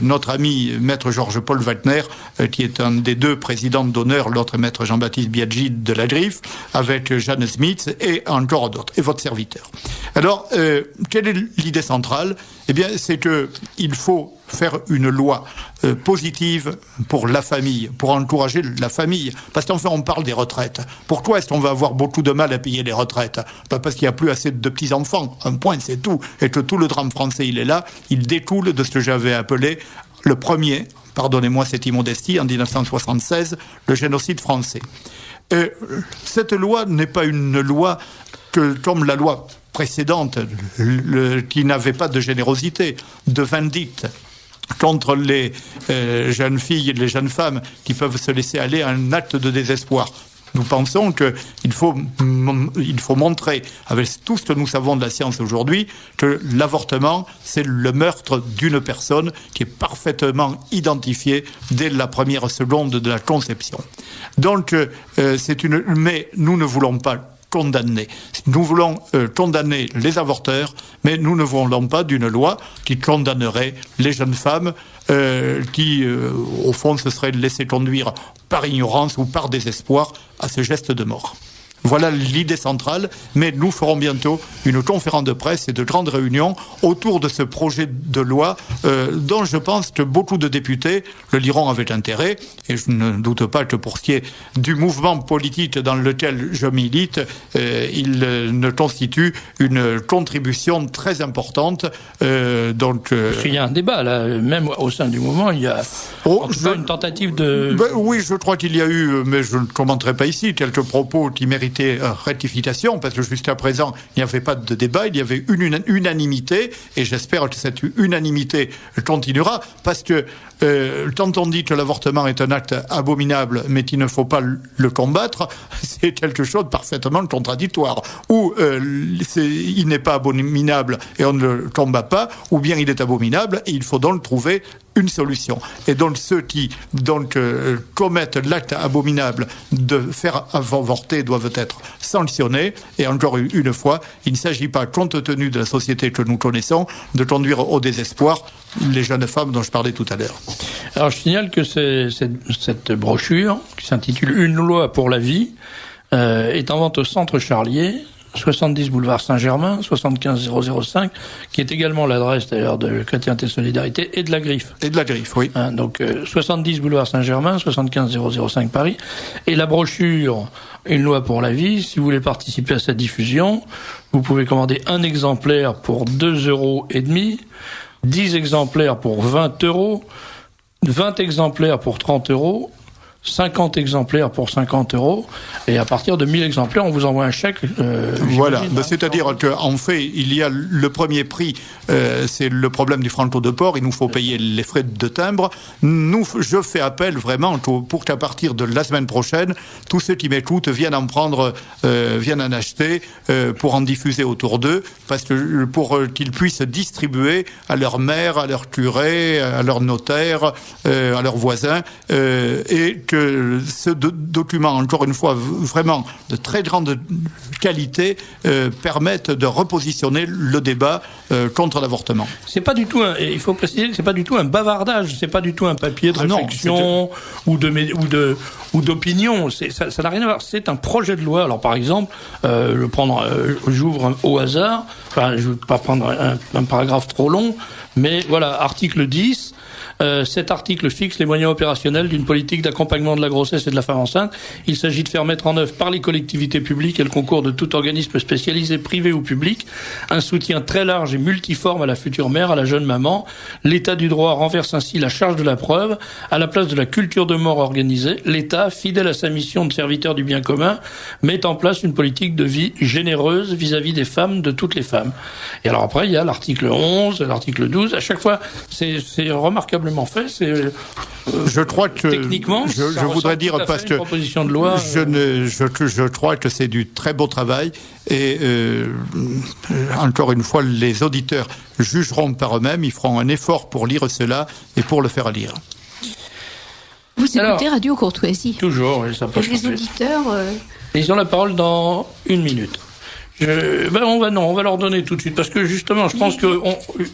notre ami maître Georges-Paul Wagner qui est un des deux présidents d'honneur, l'autre maître Jean-Baptiste Biaggi de la Griffe, avec Jeanne Smith et encore d'autres, et votre serviteur. Alors, quelle est l'idée centrale ? Eh bien, c'est qu'il faut faire une loi positive pour la famille, pour encourager la famille. Parce qu'enfin, on parle des retraites. Pourquoi est-ce qu'on va avoir beaucoup de mal à payer les retraites ? Parce qu'il n'y a plus assez de petits-enfants. Un point, c'est tout. Et que tout le drame français, il est là. Il découle de ce que j'avais appelé le premier, pardonnez-moi cette immodestie, en 1976, le génocide français. Cette loi n'est pas une loi comme la loi précédente, qui n'avait pas de générosité, de vindicte contre les jeunes filles et les jeunes femmes qui peuvent se laisser aller à un acte de désespoir. Nous pensons qu'il faut montrer, avec tout ce que nous savons de la science aujourd'hui, que l'avortement, c'est le meurtre d'une personne qui est parfaitement identifiée dès la première seconde de la conception. Donc, mais nous ne voulons pas condamner. Nous voulons condamner les avorteurs, mais nous ne voulons pas d'une loi qui condamnerait les jeunes femmes qui, au fond, se seraient laissées conduire par ignorance ou par désespoir à ce geste de mort. Voilà l'idée centrale, mais nous ferons bientôt une conférence de presse et de grandes réunions autour de ce projet de loi dont je pense que beaucoup de députés le liront avec intérêt, et je ne doute pas que pour ce qui est du mouvement politique dans lequel je milite, il ne constitue une contribution très importante. Donc,
parce qu'il y a un débat, là, même au sein du mouvement, il y a une tentative de...
oui, je crois qu'il y a eu, mais je ne commenterai pas ici, quelques propos qui méritent rectification, parce que jusqu'à présent, il n'y avait pas de débat, il y avait une unanimité, et j'espère que cette unanimité continuera, parce que quand on dit que l'avortement est un acte abominable, mais qu'il ne faut pas le combattre, c'est quelque chose de parfaitement contradictoire. Ou il n'est pas abominable et on ne le combat pas, ou bien il est abominable et il faut donc trouver une solution. Et donc ceux qui commettent l'acte abominable de faire avorter doivent être sanctionnés. Et encore une fois, il ne s'agit pas, compte tenu de la société que nous connaissons, de conduire au désespoir les jeunes femmes dont je parlais tout à l'heure.
Alors je signale que cette brochure, qui s'intitule « Une loi pour la vie », est en vente au Centre Charlier, 70 boulevard Saint-Germain, 75 005, qui est également l'adresse d'ailleurs de Chrétienté Solidarité et de la Griffe.
Et de la Griffe, oui.
Donc 70 boulevard Saint-Germain, 75 005 Paris. Et la brochure Une loi pour la vie, si vous voulez participer à cette diffusion, vous pouvez commander un exemplaire pour 2,5 €, 10 exemplaires pour 20 €, 20 exemplaires pour 30 €, 50 exemplaires pour 50 €, et à partir de 1000 exemplaires, on vous envoie un chèque.
Voilà, c'est-à-dire qu'en fait, il y a le premier prix, c'est le problème du franco de port, il nous faut payer les frais de timbre. Je fais appel vraiment pour qu'à partir de la semaine prochaine, tous ceux qui m'écoutent viennent en prendre, viennent en acheter pour en diffuser autour d'eux, parce que pour qu'ils puissent distribuer à leur maire, à leur curé, à leur notaire, à leurs voisins, et que ce document, encore une fois, vraiment de très grande qualité, permette de repositionner le débat contre l'avortement.
C'est pas du tout il faut préciser que c'est pas du tout un bavardage, c'est pas du tout un papier de réflexion ou d'opinion. Ça n'a rien à voir. C'est un projet de loi. Alors par exemple, j'ouvre au hasard. Enfin, je ne veux pas prendre un paragraphe trop long, mais voilà, article 10. Cet article fixe les moyens opérationnels d'une politique d'accompagnement de la grossesse et de la femme enceinte. Il s'agit de faire mettre en œuvre par les collectivités publiques et le concours de tout organisme spécialisé, privé ou public, un soutien très large et multiforme à la future mère, à la jeune maman. L'État du droit renverse ainsi la charge de la preuve. À la place de la culture de mort organisée, l'État, fidèle à sa mission de serviteur du bien commun, met en place une politique de vie généreuse vis-à-vis des femmes, de toutes les femmes. Et alors après, il y a l'article 11, l'article 12. À chaque fois, c'est remarquablement fait.
Je crois que
techniquement,
je voudrais dire parce que
proposition de loi.
Je crois que c'est du très beau travail et encore une fois, les auditeurs jugeront par eux-mêmes. Ils feront un effort pour lire cela et pour le faire lire.
Vous écoutez Radio Courtoisie.
Toujours, oui, ça peut changer.
Les auditeurs.
Ils ont la parole dans 1 minute. On va leur donner tout de suite parce que justement, je pense que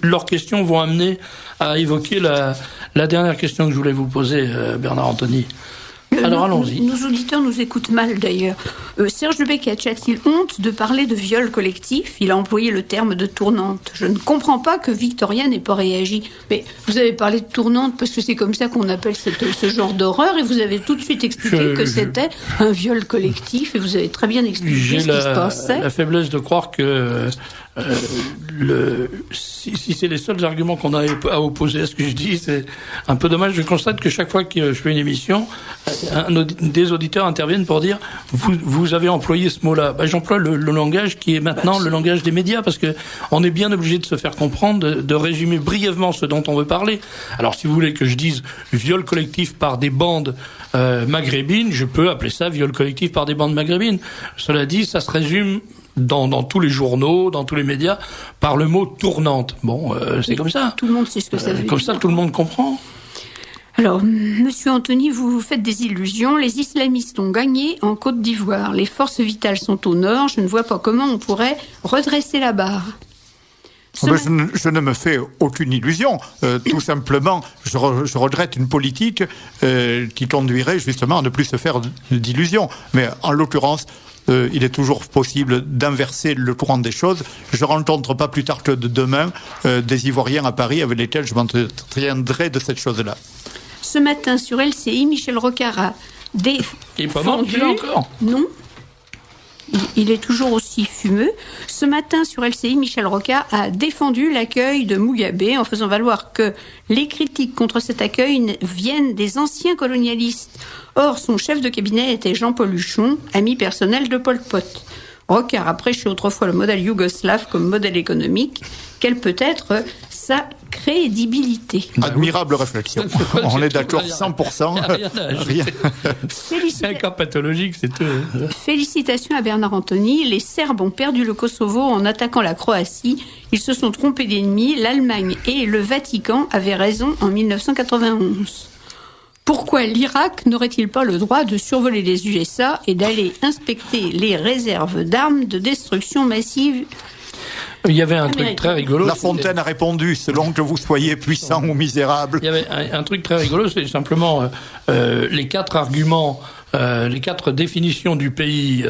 leurs questions vont amener à évoquer la dernière question que je voulais vous poser, Bernard Anthony. Alors allons-y.
Nos auditeurs nous écoutent mal d'ailleurs. Serge de Becquet a-t-il honte de parler de viol collectif ? Il a employé le terme de tournante. Je ne comprends pas que Victoria n'ait pas réagi. Mais vous avez parlé de tournante parce que c'est comme ça qu'on appelle ce genre d'horreur et vous avez tout de suite expliqué que c'était un viol collectif et vous avez très bien expliqué ce qui se passait.
J'ai la faiblesse de croire que si c'est les seuls arguments qu'on a à opposer à ce que je dis, c'est un peu dommage. Je constate que chaque fois que je fais une émission, des auditeurs interviennent pour dire vous avez employé ce mot-là. J'emploie le langage qui est maintenant le langage des médias parce que on est bien obligé de se faire comprendre, de résumer brièvement ce dont on veut parler. Alors si vous voulez que je dise viol collectif par des bandes maghrébines, je peux appeler ça viol collectif par des bandes maghrébines. Cela dit, ça se résume dans tous les journaux, dans tous les médias, par le mot tournante. Bon, c'est comme ça.
Tout le monde sait ce que ça veut dire.
Comme ça, tout le monde comprend.
Alors, Monsieur Anthony, vous faites des illusions. Les islamistes ont gagné en Côte d'Ivoire. Les forces vitales sont au nord. Je ne vois pas comment on pourrait redresser la barre.
Je ne me fais aucune illusion. Tout simplement, je regrette une politique qui conduirait justement à ne plus se faire d'illusions. Mais en l'occurrence, il est toujours possible d'inverser le courant des choses. Je rencontre pas plus tard que demain des Ivoiriens à Paris avec lesquels je m'entretiendrai de cette chose-là.
Ce matin, sur LCI, Michel Rocard a défendu...
Il est pas mort, il est encore.
Non. Il est toujours aussi fumeux. Ce matin, sur LCI, Michel Rocard a défendu l'accueil de Mugabe en faisant valoir que les critiques contre cet accueil viennent des anciens colonialistes. Or, son chef de cabinet était Jean-Paul Huchon, ami personnel de Pol Pot. Rocard a prêché autrefois le modèle yougoslave comme modèle économique. quelle peut être sa crédibilité.
Admirable réflexion. On est d'accord 100%.
Rien. C'est un cas pathologique, c'est tout.
Félicitations à Bernard Anthony. Les Serbes ont perdu le Kosovo en attaquant la Croatie. Ils se sont trompés d'ennemis. L'Allemagne et le Vatican avaient raison en 1991. Pourquoi l'Irak n'aurait-il pas le droit de survoler les USA et d'aller inspecter les réserves d'armes de destruction massive ?
Il y avait un truc très rigolo.
La Fontaine a répondu, selon que vous soyez puissant ou misérable.
Il y avait un truc très rigolo, c'est simplement les 4 arguments, les 4 définitions du pays,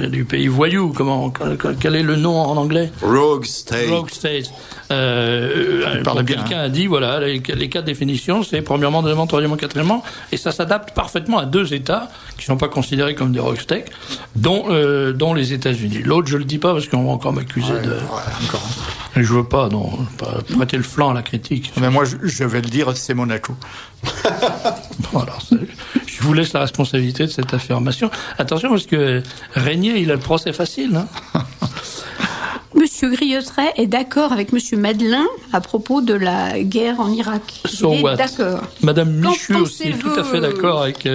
du pays voyou. Quel est le nom en anglais ?
Rogue State.
Rogue State. Quelqu'un a dit, voilà, les 4 définitions, c'est premièrement, deuxièmement, troisièmement, quatrièmement, et ça s'adapte parfaitement à 2 États qui sont pas considérés comme des rogue states, dont les États-Unis. L'autre, je le dis pas parce qu'on va encore m'accuser encore. Je veux pas prêter le flanc à la critique.
Mais moi, je vais le dire, c'est Monaco.
Voilà, je vous laisse la responsabilité de cette affirmation. Attention, parce que Régnier, il a le procès facile, hein.
Monsieur Griotret est d'accord avec Monsieur Madelin à propos de la guerre en Irak.
So
il est
what?
D'accord.
Madame Michu aussi est tout à fait d'accord avec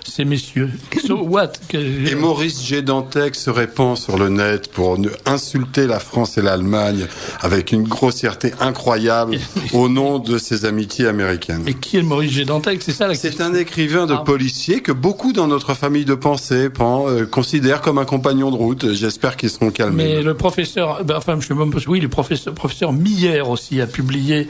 ces messieurs. So what?
Et Maurice G. Dantec se répand sur le net pour insulter la France et l'Allemagne avec une grossièreté incroyable au nom de ses amitiés américaines.
Et qui est Maurice G. Dantec? C'est ça la question.
C'est un écrivain de policier que beaucoup dans notre famille de pensée considèrent comme un compagnon de route. J'espère qu'ils seront calmés.
Mais le professeur, le professeur Miller aussi a publié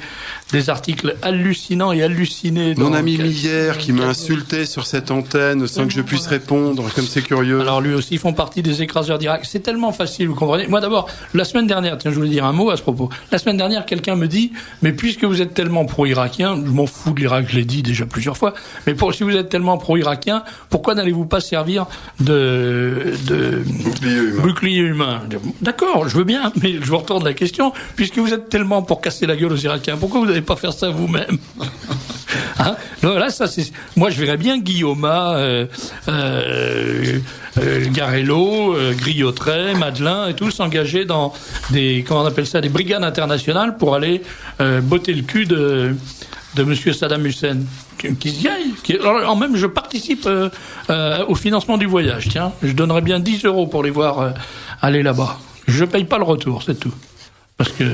des articles hallucinants et hallucinés.
Mon ami Miller qui m'a insulté sur cette antenne sans que je puisse répondre, comme c'est curieux.
Alors lui aussi, ils font partie des écraseurs d'Irak. C'est tellement facile, vous comprenez. Moi d'abord, la semaine dernière, tiens, je voulais dire un mot à ce propos. La semaine dernière, quelqu'un me dit, mais puisque vous êtes tellement pro-irakien, je m'en fous de l'Irak, je l'ai dit déjà plusieurs fois, mais si vous êtes tellement pro-irakien, pourquoi n'allez-vous pas servir de bouclier humain? D'accord, je veux bien, mais je vous retourne la question, puisque vous êtes tellement pour casser la gueule aux Irakiens, pourquoi vous n'allez pas faire ça vous-même? Hein? Là, ça, c'est. Moi, je verrais bien Guillaume, Garello, Griotret, Madelin et tous s'engager dans des, comment on appelle ça, des brigades internationales pour aller botter le cul de Monsieur Saddam Hussein. Qui se gagne. Alors même, je participe au financement du voyage. Tiens, je donnerais bien 10 € pour les voir aller là-bas. Je paye pas le retour, c'est tout. Parce que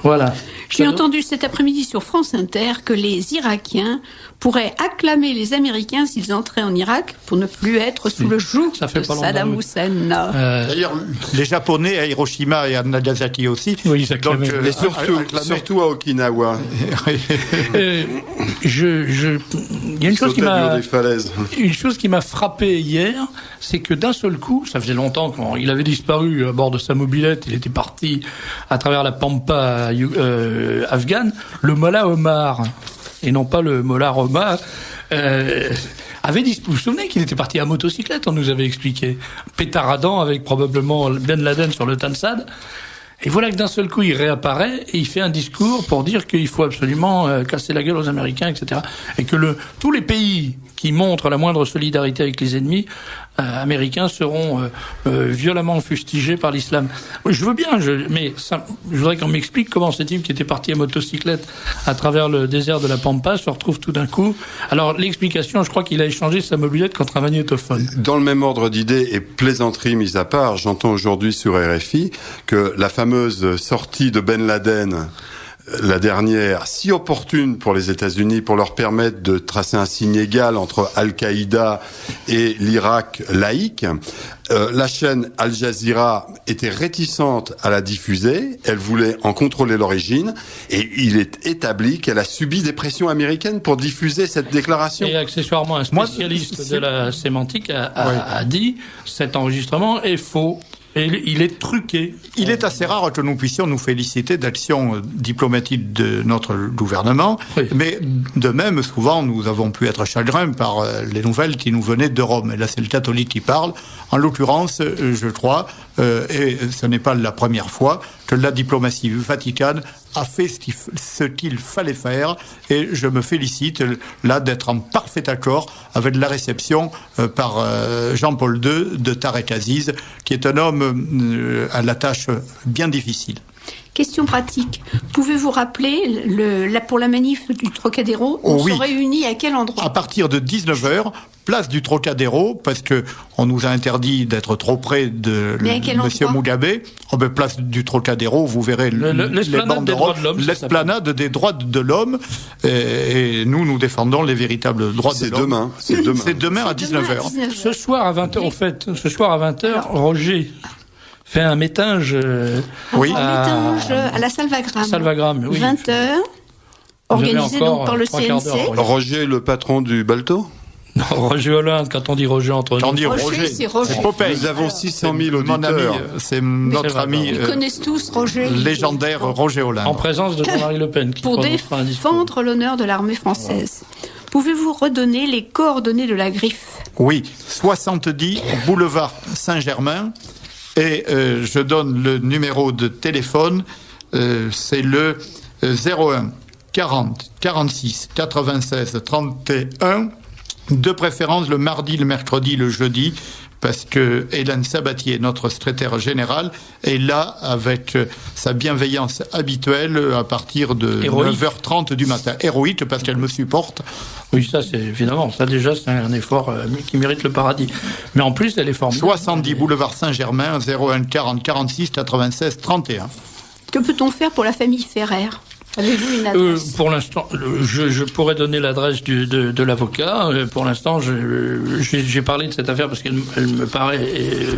voilà.
J'ai entendu cet après-midi sur France Inter que les Irakiens pourraient acclamer les Américains s'ils entraient en Irak pour ne plus être sous le joug de Saddam Hussein.
D'ailleurs, les Japonais à Hiroshima et à Nagasaki aussi.
Oui, ils acclamaient.
Et surtout à Okinawa.
Il y a une chose qui m'a frappé hier, c'est que d'un seul coup, ça faisait longtemps qu'il avait disparu à bord de sa mobilette, il était parti à travers la pampa afghane, le Mollah Omar, et non pas le Mollah Omar, vous vous souvenez qu'il était parti à motocyclette, on nous avait expliqué, pétaradant avec probablement Ben Laden sur le Tansad. Et voilà que d'un seul coup, il réapparaît et il fait un discours pour dire qu'il faut absolument casser la gueule aux Américains, etc. Et que tous les pays qui montrent la moindre solidarité avec les ennemis américains seront violemment fustigés par l'islam. Oui, je veux bien, mais je voudrais qu'on m'explique comment ce type qui était parti à motocyclette à travers le désert de la Pampa se retrouve tout d'un coup. Alors l'explication, je crois qu'il a échangé sa mobilette contre un magnétophone.
Dans le même ordre d'idées et plaisanterie mise à part, j'entends aujourd'hui sur RFI que la fameuse sortie de Ben Laden, la dernière, si opportune pour les États-Unis pour leur permettre de tracer un signe égal entre Al-Qaïda et l'Irak laïque. La chaîne Al Jazeera était réticente à la diffuser, elle voulait en contrôler l'origine, et il est établi qu'elle a subi des pressions américaines pour diffuser cette déclaration.
Et accessoirement, un spécialiste de la sémantique a dit cet enregistrement est faux. Et il est truqué.
Il est assez rare que nous puissions nous féliciter d'actions diplomatiques de notre gouvernement, oui. Mais de même, souvent, nous avons pu être chagrins par les nouvelles qui nous venaient de Rome. Et là, c'est le catholique qui parle. En l'occurrence, je crois, et ce n'est pas la première fois, que la diplomatie vaticane a fait ce qu'il fallait faire, et je me félicite là d'être en parfait accord avec la réception par Jean-Paul II de Tarek Aziz, qui est un homme à la tâche bien difficile.
Question pratique. Pouvez-vous rappeler, pour la manif du Trocadéro, on se réunit à quel endroit ?
À partir de 19h, place du Trocadéro, parce que on nous a interdit d'être trop près de Monsieur Mugabe. Place du Trocadéro, vous verrez les banderoles, l'esplanade des droits de l'homme. Et nous défendons les véritables droits de l'homme. C'est demain à 19h.
Ce soir à 20h, Roger fait un métinge.
À la Salvagram.
Oui.
20h, organisé donc par le CNC.
Roger, le patron du Balto ?
Non, Roger Hollande, quand on dit Roger entre nous.
Quand on dit Roger,
c'est Roger.
Nous avons 600 000 auditeurs.
C'est notre ami.
Ils connaissent tous Roger.
Légendaire Roger Hollande.
En présence de Jean-Marie Le Pen.
Pour défendre l'honneur de l'armée française. Voilà. Pouvez-vous redonner les coordonnées de la griffe ?
Oui, 70 boulevard Saint-Germain. Et je donne le numéro de téléphone. C'est le 01 40 46 96 31. De préférence le mardi, le mercredi, le jeudi, parce que Hélène Sabatier, notre secrétaire générale, est là avec sa bienveillance habituelle à partir de 9h30 du matin. Héroïque, parce qu'elle me supporte.
Oui, ça, c'est évidemment. Ça, déjà, c'est un effort qui mérite le paradis. Mais en plus, elle est formidable.
70 boulevard Saint-Germain, 01 40 46 96 31.
Que peut-on faire pour la famille Ferrer ? Avez-vous une adresse ?
Pour l'instant, je pourrais donner l'adresse de l'avocat. Pour l'instant, j'ai parlé de cette affaire parce qu'elle me paraît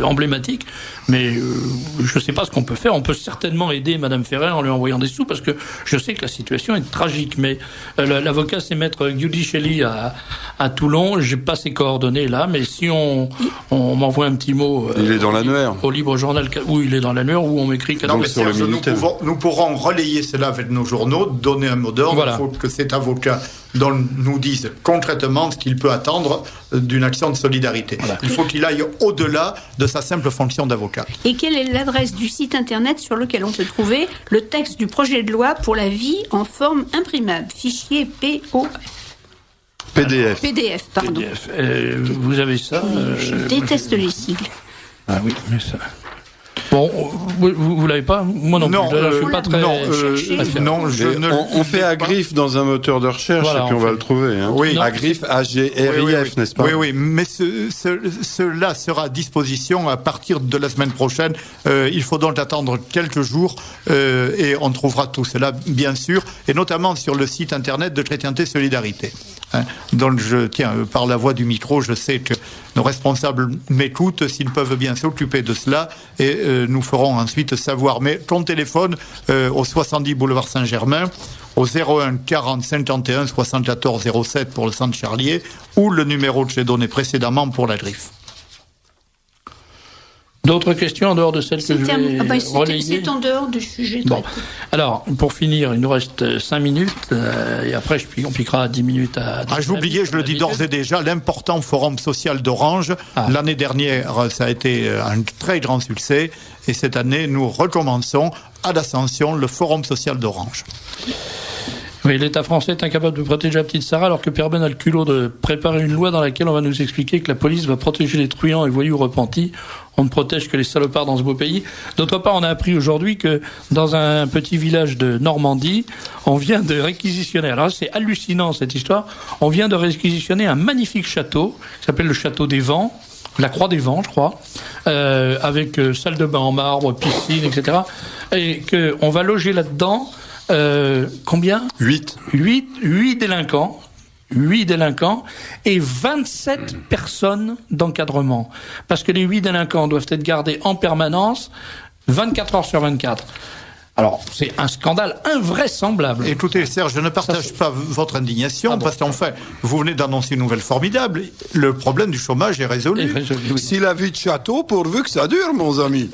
emblématique. Mais je ne sais pas ce qu'on peut faire. On peut certainement aider Madame Ferrer en lui envoyant des sous parce que je sais que la situation est tragique. Mais l'avocat, c'est maître Giudicelli à Toulon. J'ai pas ses coordonnées là, mais si on m'envoie un petit mot.
Il est dans l'annuaire.
Au Libre Journal, où il est dans l'annuaire, où on m'écrit.
Donc sur nous pourrons relayer cela avec nos journaux. Donner un mot d'ordre, il faut que cet avocat nous dise concrètement ce qu'il peut attendre d'une action de solidarité. Voilà. Il faut qu'il aille au-delà de sa simple fonction d'avocat.
Et quelle est l'adresse du site internet sur lequel on peut trouver le texte du projet de loi pour la vie en forme imprimable, fichier
PDF,
pardon.
PDF. Vous avez ça
Je déteste les sigles.
Ah oui, mais ça... Bon, vous l'avez pas ? Moi non plus. Je suis pas très.
On fait Agrif dans un moteur de recherche voilà, et puis on va le trouver. Hein.
Oui.
Agrif, AGRIF, n'est-ce pas ?
Oui. Mais cela sera à disposition à partir de la semaine prochaine. Il faut donc attendre quelques jours et on trouvera tout cela, bien sûr, et notamment sur le site internet de Chrétienté Solidarité. Donc par la voix du micro, je sais que nos responsables m'écoutent, s'ils peuvent bien s'occuper de cela, et nous ferons ensuite savoir. Mais ton téléphone au 70 boulevard Saint-Germain, au 01 40 51 74 07 pour le centre Charlier, ou le numéro que j'ai donné précédemment pour la griffe.
D'autres questions en dehors de celles que je vais relayer ?
C'est en dehors du sujet.
Bon. Alors, pour finir, il nous reste 5 minutes, et après on piquera 10 minutes à...
j'oubliais, je le dis d'ores et déjà, l'important forum social d'Orange. L'année dernière, ça a été un très grand succès, et cette année, nous recommençons à l'Ascension le forum social d'Orange.
Oui, l'État français est incapable de protéger la petite Sarah alors que Pierre Ben a le culot de préparer une loi dans laquelle on va nous expliquer que la police va protéger les truands et voyous repentis. On ne protège que les salopards dans ce beau pays. D'autre part, on a appris aujourd'hui que dans un petit village de Normandie, on vient de réquisitionner, alors c'est hallucinant cette histoire, on vient de réquisitionner un magnifique château qui s'appelle le château des Vents, la Croix des Vents, je crois, avec salle de bain en marbre, piscine, etc. Et qu'on va loger là-dedans. Combien ? 8 délinquants. 8 délinquants et 27 personnes d'encadrement. Parce que les 8 délinquants doivent être gardés en permanence 24 heures sur 24. Alors, c'est un scandale invraisemblable.
Écoutez, Serge, je ne partage pas votre indignation, parce qu'enfin, vous venez d'annoncer une nouvelle formidable. Le problème du chômage est résolu.
Oui. Si la vie de château, pourvu que ça dure, mon ami.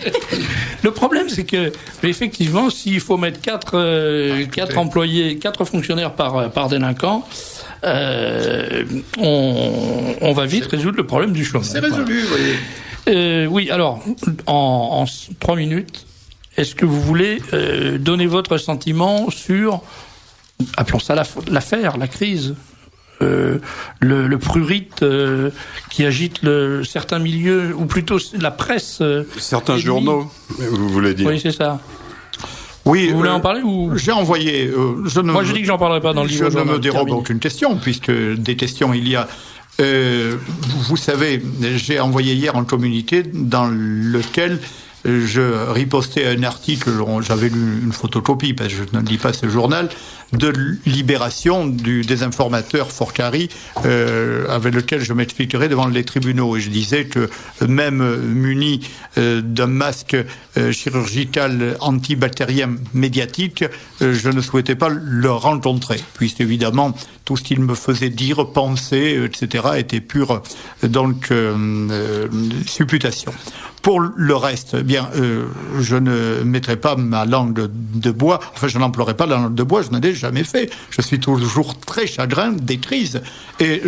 Le problème, c'est que, effectivement, s'il faut mettre 4 employés, 4 fonctionnaires par délinquant, on va vite résoudre le problème du chômage.
C'est résolu,
oui. Oui, alors, en 3 minutes, est-ce que vous voulez donner votre sentiment sur, appelons ça l'affaire, la crise, le prurite qui agite certains milieux, ou plutôt la presse.
Certains journaux, vous voulez dire.
Oui, c'est ça.
Oui,
vous voulez en parler ou...
J'ai envoyé...
Moi, je dis que j'en parlerai pas dans le livre.
Je ne me dérobe aucune question, puisque des questions il y a. Vous savez, j'ai envoyé hier un communiqué dans lequel je ripostais à un article, j'avais lu une photocopie, parce que je ne lis pas ce journal, de Libération du désinformateur Forcari, avec lequel je m'expliquerai devant les tribunaux. Et je disais que même muni d'un masque chirurgical antibactérien médiatique, je ne souhaitais pas le rencontrer, puisque évidemment tout ce qu'il me faisait dire, penser, etc., était pure supputation. Pour le reste, je ne mettrai pas ma langue de bois, enfin je n'emploierai pas la langue de bois, je n'en ai jamais fait. Je suis toujours très chagrin des crises. Et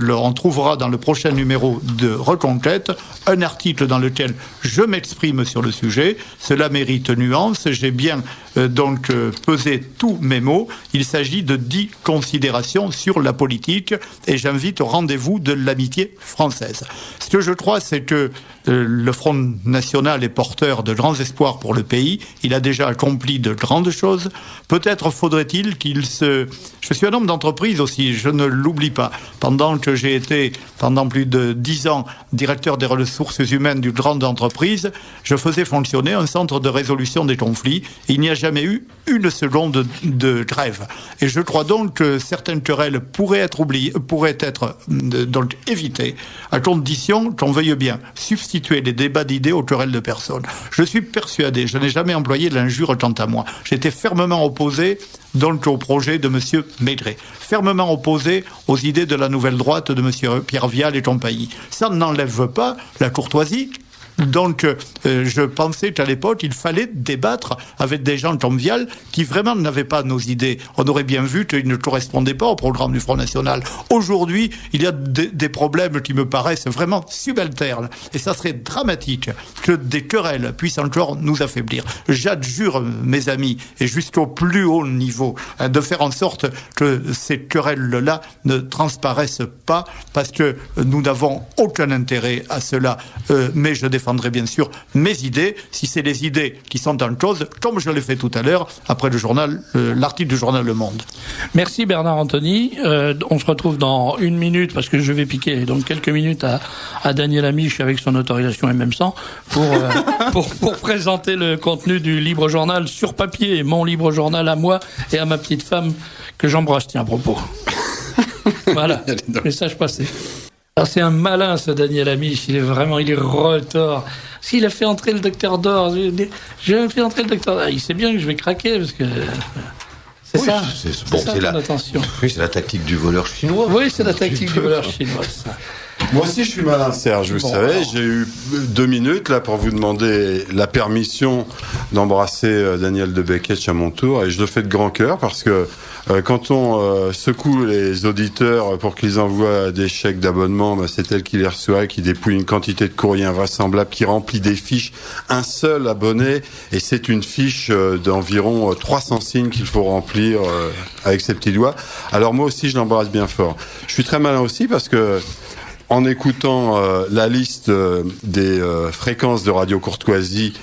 on trouvera dans le prochain numéro de Reconquête un article dans lequel je m'exprime sur le sujet. Cela mérite nuance. J'ai bien pesé tous mes mots. Il s'agit de 10 considérations sur la politique et j'invite au rendez-vous de l'amitié française. Ce que je crois, c'est que le Front National est porteur de grands espoirs pour le pays. Il a déjà accompli de grandes choses. Peut-être faudrait-il Je suis un homme d'entreprise aussi, je ne l'oublie pas. Pendant que j'ai été, pendant plus de 10 ans, directeur des ressources humaines d'une grande entreprise, je faisais fonctionner un centre de résolution des conflits. Il n'y a jamais eu une seconde de grève. Et je crois donc que certaines querelles pourraient être évitées, à condition qu'on veuille bien substituer les débats d'idées aux querelles de personnes. Je suis persuadé, je n'ai jamais employé l'injure quant à moi. J'étais fermement opposé au projet de M. Maigret, fermement opposé aux idées de la nouvelle droite de M. Pierre Vial et compagnie. Ça n'enlève pas la courtoisie. Donc, je pensais qu'à l'époque, il fallait débattre avec des gens comme Vial qui vraiment n'avaient pas nos idées. On aurait bien vu qu'ils ne correspondaient pas au programme du Front National. Aujourd'hui, il y a des problèmes qui me paraissent vraiment subalternes. Et ça serait dramatique que des querelles puissent encore nous affaiblir. J'adjure, mes amis, et jusqu'au plus haut niveau, de faire en sorte que ces querelles-là ne transparaissent pas, parce que nous n'avons aucun intérêt à cela. Mais je défendrai bien sûr mes idées, si c'est les idées qui sont en cause, comme je l'ai fait tout à l'heure, après l'article du journal Le Monde.
Merci Bernard Anthony. On se retrouve dans 1 minute, parce que je vais piquer donc quelques minutes à Daniel Amiche avec son autorisation et même sans, pour présenter le contenu du Libre Journal sur papier, mon Libre Journal à moi et à ma petite femme, que j'embrasse, tiens, à propos. Voilà, message passé. Alors c'est un malin, ce Daniel Amiche, il est retors. S'il a fait entrer le docteur Dor, je fais entrer le docteur Dor. Il sait bien que je vais craquer, parce que c'est ça.
C'est la tactique du voleur chinois.
Oui, c'est la tactique du voleur chinois, ça.
Moi aussi, je suis malin, Serge. Vous savez, j'ai eu 2 minutes là pour vous demander la permission d'embrasser Daniel Debeketch à mon tour, et je le fais de grand cœur parce que quand on secoue les auditeurs pour qu'ils envoient des chèques d'abonnement, c'est elle qui les reçoit, qui dépouille une quantité de courrier invraisemblable, qui remplit des fiches. Un seul abonné, et c'est une fiche d'environ 300 signes qu'il faut remplir avec ses petits doigts. Alors moi aussi, je l'embrasse bien fort. Je suis très malin aussi parce que en écoutant la liste des fréquences de Radio Courtoisie,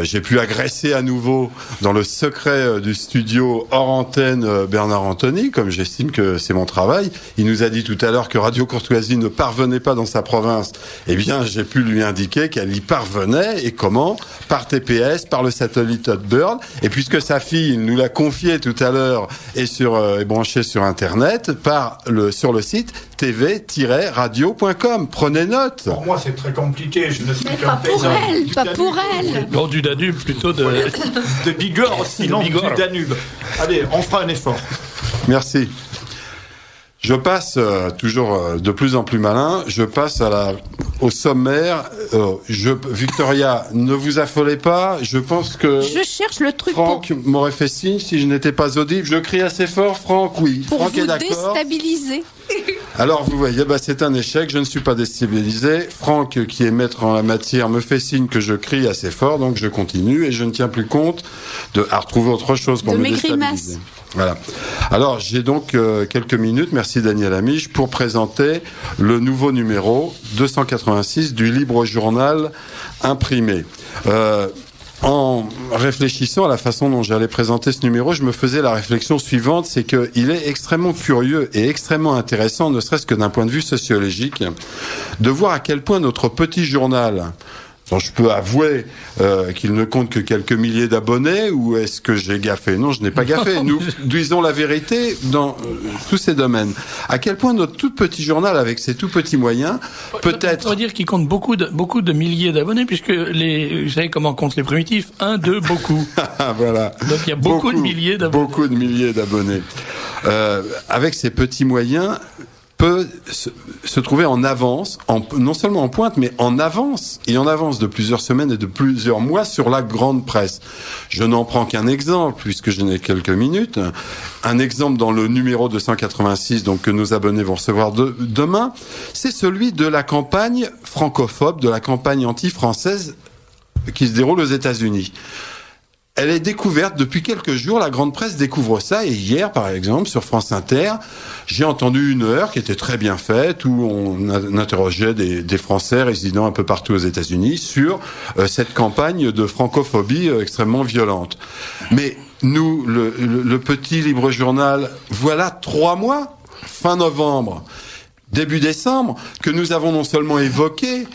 j'ai pu agresser à nouveau dans le secret du studio hors antenne Bernard Anthony, comme j'estime que c'est mon travail. Il nous a dit tout à l'heure que Radio Courtoisie ne parvenait pas dans sa province. Eh bien, j'ai pu lui indiquer qu'elle y parvenait, et comment? Par TPS, par le satellite Hotbird. Et puisque sa fille nous l'a confié tout à l'heure et est branchée sur Internet, sur le site tv-radio.com. Prenez note.
Pour moi, c'est très compliqué. Je ne suis
pas pour elle, pas pour elle.
Non, du Danube, plutôt de
Bigorre, sinon du Danube. Allez, on fera un effort.
Merci. Je passe, toujours de plus en plus malin, je passe au sommaire. Victoria, ne vous affolez pas, je pense que...
Je cherche le truc
Franck m'aurait fait signe si je n'étais pas audible. Je crie assez fort, Franck, oui.
Pour
Franck
vous
est d'accord.
déstabiliser.
Alors, vous voyez, c'est un échec, je ne suis pas déstabilisé. Franck, qui est maître en la matière, me fait signe que je crie assez fort, donc je continue, et je ne tiens plus compte à retrouver autre chose pour me déstabiliser. Voilà. Alors, j'ai donc quelques minutes, merci Daniel Amiche, pour présenter le nouveau numéro 286 du Libre Journal imprimé. En réfléchissant à la façon dont j'allais présenter ce numéro, je me faisais la réflexion suivante, c'est qu'il est extrêmement curieux et extrêmement intéressant, ne serait-ce que d'un point de vue sociologique, de voir à quel point notre petit journal, dont je peux avouer qu'il ne compte que quelques milliers d'abonnés, ou est-ce que j'ai gaffé ? Non, je n'ai pas gaffé. Nous disons la vérité dans tous ces domaines. À quel point notre tout petit journal, avec ses tout petits moyens, peut-être...
On pourrait dire qu'il compte beaucoup de milliers d'abonnés, puisque vous savez comment comptent les primitifs ? 1, 2, beaucoup.
Voilà.
Donc il y a beaucoup de milliers d'abonnés.
Beaucoup de milliers d'abonnés. Avec ses petits moyens... peut se trouver en avance, non seulement en pointe, mais en avance de plusieurs semaines et de plusieurs mois sur la grande presse. Je n'en prends qu'un exemple, puisque je n'ai quelques minutes. Un exemple dans le numéro 286, donc que nos abonnés vont recevoir demain, c'est celui de la campagne francophobe, de la campagne anti-française qui se déroule aux États-Unis. Elle est découverte depuis quelques jours, la grande presse découvre ça, et hier, par exemple, sur France Inter, j'ai entendu une heure qui était très bien faite, où on interrogeait des Français résidant un peu partout aux États-Unis sur cette campagne de francophobie extrêmement violente. Mais nous, le petit libre journal, voilà 3 mois, fin novembre, début décembre, que nous avons non seulement évoqué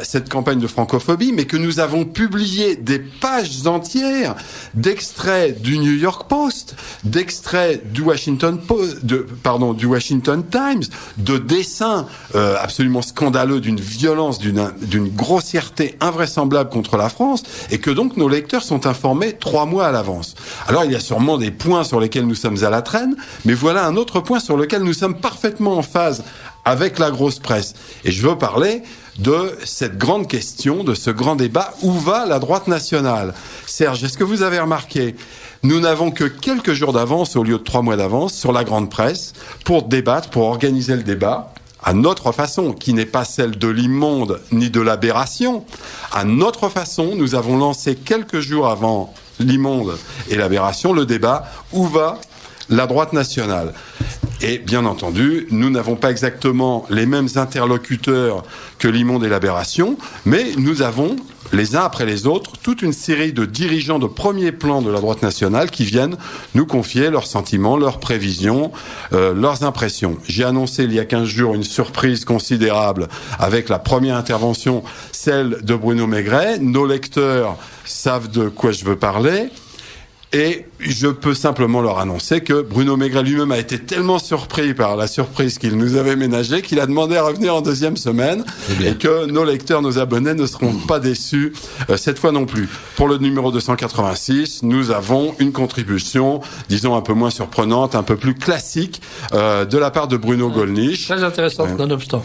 cette campagne de francophobie, mais que nous avons publié des pages entières d'extraits du New York Post, d'extraits du Washington Times, de dessins absolument scandaleux, d'une violence, d'une grossièreté invraisemblable contre la France, et que donc nos lecteurs sont informés 3 mois à l'avance. Alors il y a sûrement des points sur lesquels nous sommes à la traîne, mais voilà un autre point sur lequel nous sommes parfaitement en phase avec la grosse presse. Et je veux parler de cette grande question, de ce grand débat, où va la droite nationale ? Serge, est-ce que vous avez remarqué, nous n'avons que quelques jours d'avance au lieu de 3 mois d'avance sur la grande presse pour débattre, pour organiser le débat à notre façon, qui n'est pas celle de l'immonde ni de l'aberration. À notre façon, nous avons lancé quelques jours avant l'immonde et l'aberration le débat « Où va la droite nationale ?» Et bien entendu, nous n'avons pas exactement les mêmes interlocuteurs que l'immonde et l'aberration, mais nous avons, les uns après les autres, toute une série de dirigeants de premier plan de la droite nationale qui viennent nous confier leurs sentiments, leurs prévisions, leurs impressions. J'ai annoncé il y a 15 jours une surprise considérable avec la première intervention, celle de Bruno Maigret. Nos lecteurs savent de quoi je veux parler. Et je peux simplement leur annoncer que Bruno Maigret lui-même a été tellement surpris par la surprise qu'il nous avait ménagée qu'il a demandé à revenir en 2e semaine et que nos lecteurs, nos abonnés ne seront pas déçus cette fois non plus. Pour le numéro 286, nous avons une contribution, disons un peu moins surprenante, un peu plus classique de la part de Bruno Gollnisch.
Très intéressante, nonobstant.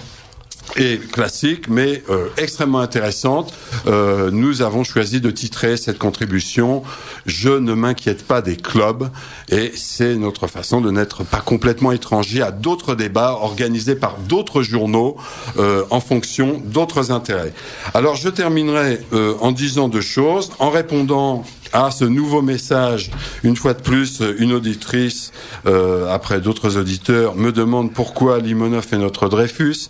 Et classique, mais extrêmement intéressante. Nous avons choisi de titrer cette contribution « Je ne m'inquiète pas des clubs » et c'est notre façon de n'être pas complètement étranger à d'autres débats organisés par d'autres journaux en fonction d'autres intérêts. Alors je terminerai en disant 2 choses, en répondant à ce nouveau message. Une fois de plus, une auditrice, après d'autres auditeurs, me demande pourquoi Limonov est notre Dreyfus.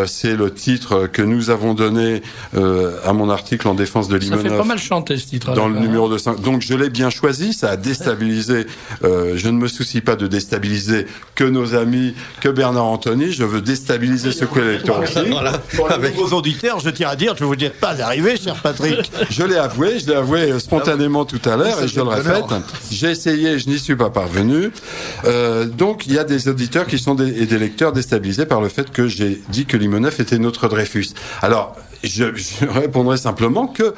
C'est le titre que nous avons donné à mon article en défense de Limonov.
Ça fait pas mal chanter ce titre.
Dans le numéro 200. Donc je l'ai bien choisi, ça a déstabilisé. Je ne me soucie pas de déstabiliser que nos amis, que Bernard Anthony. Je veux déstabiliser ce collecteur aussi.
Voilà. Pour vos auditeurs, je tiens à dire que vous n'êtes pas arrivé, cher Patrick.
Je l'ai avoué spontanément tout à l'heure, et je le répète, j'ai essayé, je n'y suis pas parvenu. Donc il y a des auditeurs qui sont et des lecteurs déstabilisés par le fait que j'ai dit que Limonov était notre Dreyfus. Alors, je répondrai simplement que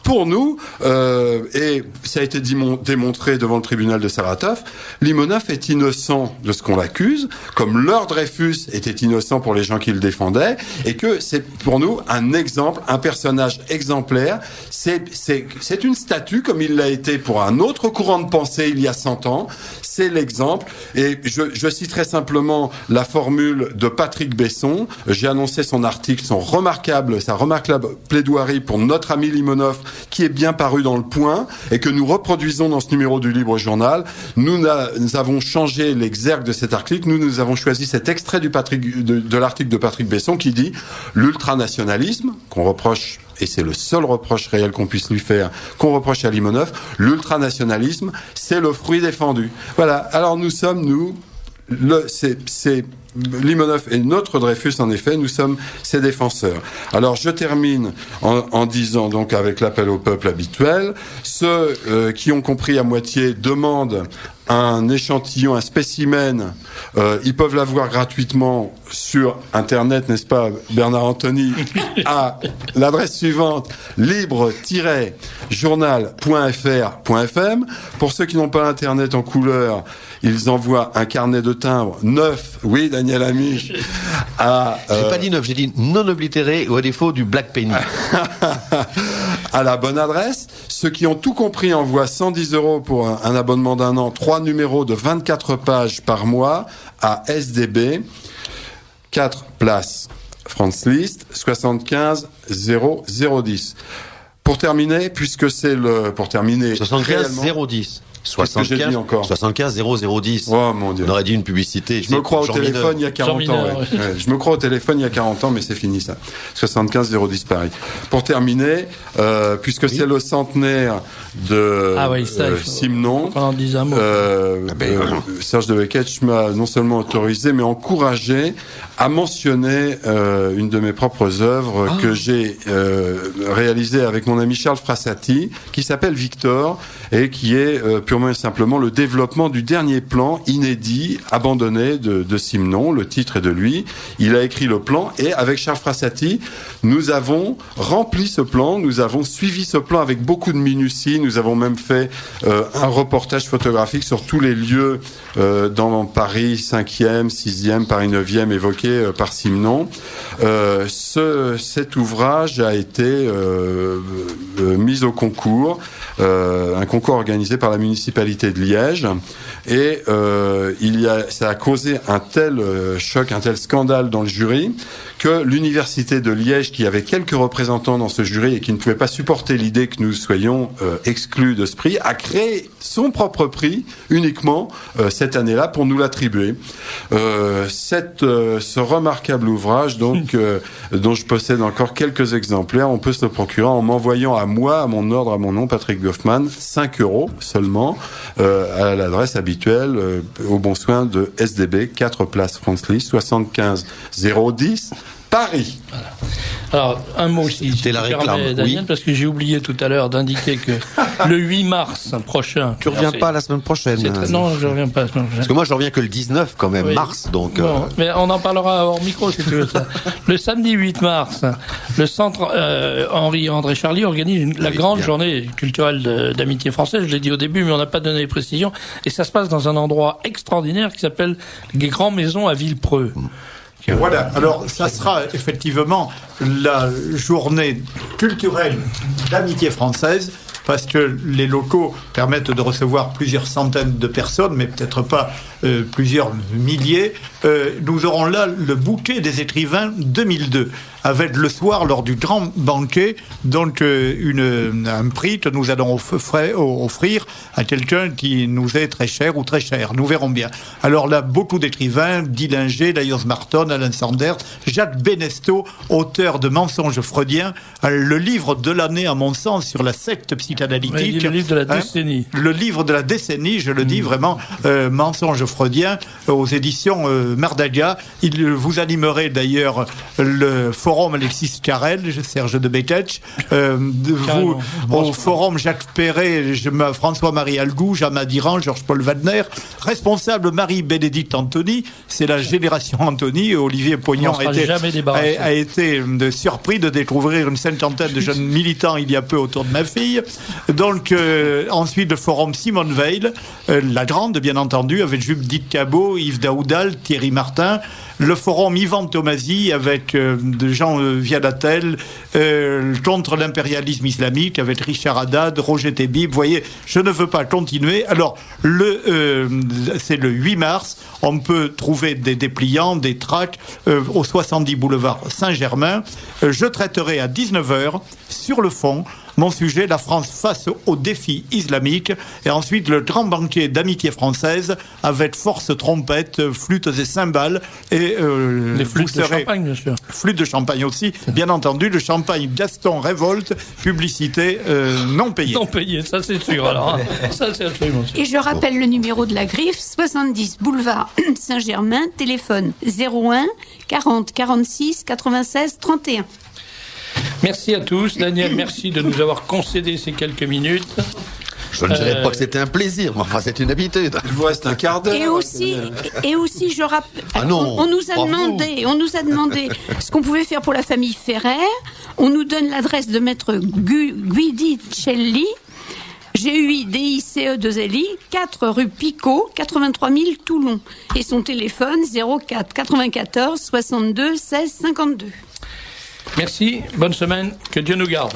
pour nous, et ça a été démontré devant le tribunal de Saratov, Limonov est innocent de ce qu'on l'accuse, comme leur Dreyfus était innocent pour les gens qui le défendaient, et que c'est pour nous un exemple, un personnage exemplaire. C'est une statue comme il l'a été pour un autre courant de pensée il y a 100 ans. C'est l'exemple. Et je citerai simplement la formule de Patrick Besson. J'ai annoncé son article, sa remarquable plaidoirie pour notre ami Limonov, qui est bien paru dans Le Point et que nous reproduisons dans ce numéro du Libre Journal. Nous avons changé l'exergue de cet article. Nous avons choisi cet extrait de l'article de Patrick Besson qui dit « L'ultranationalisme », qu'on reproche et c'est le seul reproche réel qu'on puisse lui faire, qu'on reproche à Limonov, l'ultranationalisme, c'est le fruit défendu. Voilà. Alors nous sommes, c'est Limonov et notre Dreyfus, en effet, nous sommes ses défenseurs. Alors je termine en disant, donc, avec l'appel au peuple habituel, ceux qui ont compris à moitié demandent un échantillon, un spécimen, ils peuvent l'avoir gratuitement sur Internet, n'est-ce pas, Bernard Anthony, à l'adresse suivante, libre-journal.fr.fm. Pour ceux qui n'ont pas Internet en couleur, ils envoient un carnet de timbres neuf, oui, Daniel Amiche, à...
J'ai pas dit neuf, j'ai dit non oblitéré, ou à défaut du black penny.
À la bonne adresse. Ceux qui ont tout compris envoient 110 € pour un abonnement d'un an, 3 numéros de 24 pages par mois à SDB, 4 places France List, 75 0010. Pour terminer, puisque c'est le... Pour terminer...
75 010. 75 0010.
Oh mon Dieu.
On aurait dit une publicité.
Je me crois au téléphone il y a 40 ans. Ouais. Je me crois au téléphone il y a 40 ans, mais c'est fini ça. 75 010 Paris. Pour terminer, puisque c'est le centenaire de Simenon, Serge de Beketch m'a non seulement autorisé, mais encouragé à mentionner une de mes propres œuvres que j'ai réalisée avec mon ami Charles Frassati, qui s'appelle Victor, et qui est purement et simplement le développement du dernier plan inédit, abandonné de Simenon. Le titre est de lui. Il a écrit le plan, et avec Charles Frassati, nous avons rempli ce plan, nous avons suivi ce plan avec beaucoup de minutie, nous avons même fait un reportage photographique sur tous les lieux dans Paris 5e, 6e, Paris 9e évoqués par Simenon. Cet ouvrage a été mis au concours, un concours organisé par la municipalité de Liège, et ça a causé un tel choc, un tel scandale dans le jury, que l'université de Liège, qui avait quelques représentants dans ce jury et qui ne pouvait pas supporter l'idée que nous soyons exclus de ce prix, a créé son propre prix uniquement cette année-là pour nous l'attribuer. Ce remarquable ouvrage, donc, dont je possède encore quelques exemplaires, on peut se le procurer en m'envoyant à moi, à mon ordre, à mon nom, Patrick Goffman, 5 € seulement, à l'adresse habituelle, au bon soin de SDB, 4 places France List, 75 010, Paris.
Voilà. Alors, un mot si
la réclame,
Daniel, parce que j'ai oublié tout à l'heure d'indiquer que le 8 mars prochain...
Tu reviens pas la semaine prochaine?
Non, je reviens pas la semaine prochaine.
Parce que moi, je reviens que le 19, quand même, mars, donc...
Bon, mais on en parlera hors micro, si tu veux ça. Le samedi 8 mars, le centre Henri-André Charlier organise la grande journée culturelle d'amitié française. Je l'ai dit au début, mais on n'a pas donné les précisions. Et ça se passe dans un endroit extraordinaire qui s'appelle les Grands Maisons à Villepreux.
Voilà, alors ça sera effectivement la journée culturelle d'amitié française, parce que les locaux permettent de recevoir plusieurs centaines de personnes, mais peut-être pas plusieurs milliers. Nous aurons là le bouquet des écrivains 2002, avec le soir, lors du grand banquet, donc un prix que nous allons offrir à quelqu'un qui nous est très cher ou très cher. Nous verrons bien. Alors là, beaucoup d'écrivains, Dillinger, Laios Marton, Alain Sanders, Jacques Benesto, auteur de Mensonges freudiens, le livre de l'année, à mon sens, sur la secte psychanalytique.
Oui, le livre de la décennie.
Le livre de la décennie, je le dis vraiment, Mensonges freudiens, aux éditions Mardaga. Il vous animerait d'ailleurs le forum Alexis Carrel, Serge de Beketch, au forum Jacques Perret, François-Marie Algou, Jean Madiran, Georges-Paul Wagner, responsable Marie-Bénédicte Antony, c'est la génération Antony. Olivier Pognon a été surpris de découvrir une cinquantaine de jeunes militants il y a peu autour de ma fille. Donc ensuite le forum Simone Veil, la grande bien entendu, avec Judith Cabot, Yves Daoudal, Thierry Martin. Le forum Yvan Tomasi avec Jean Viadatel contre l'impérialisme islamique avec Richard Haddad, Roger Tébib. Vous voyez, je ne veux pas continuer. Alors, c'est le 8 mars. On peut trouver des dépliants, des tracts au 70 boulevard Saint-Germain. Je traiterai à 19h sur le fond Mon sujet, la France face aux défis islamiques. Et ensuite, le grand banquet d'amitié française avec force trompette, flûtes et cymbales. Et
les flûtes de champagne, bien sûr.
Flûtes de champagne aussi, bien entendu. Le champagne Gaston Révolte, publicité non payée.
Non payée, ça c'est sûr. Alors, ça c'est absolument sûr.
Et je rappelle le numéro de la Griffe, 70 boulevard Saint-Germain, téléphone 01 40 46 96 31.
Merci à tous. Daniel, merci de nous avoir concédé ces quelques minutes.
Je ne dirais pas que c'était un plaisir, mais enfin c'est une habitude.
Il vous reste un quart d'heure.
Et aussi, je rappelle, on nous a demandé ce qu'on pouvait faire pour la famille Ferrer. On nous donne l'adresse de maître Guidicelli, GUIDICE2LI, 4 rue Picot, 83 000 Toulon. Et son téléphone 04 94 62 16 52.
Merci, bonne semaine, que Dieu nous garde.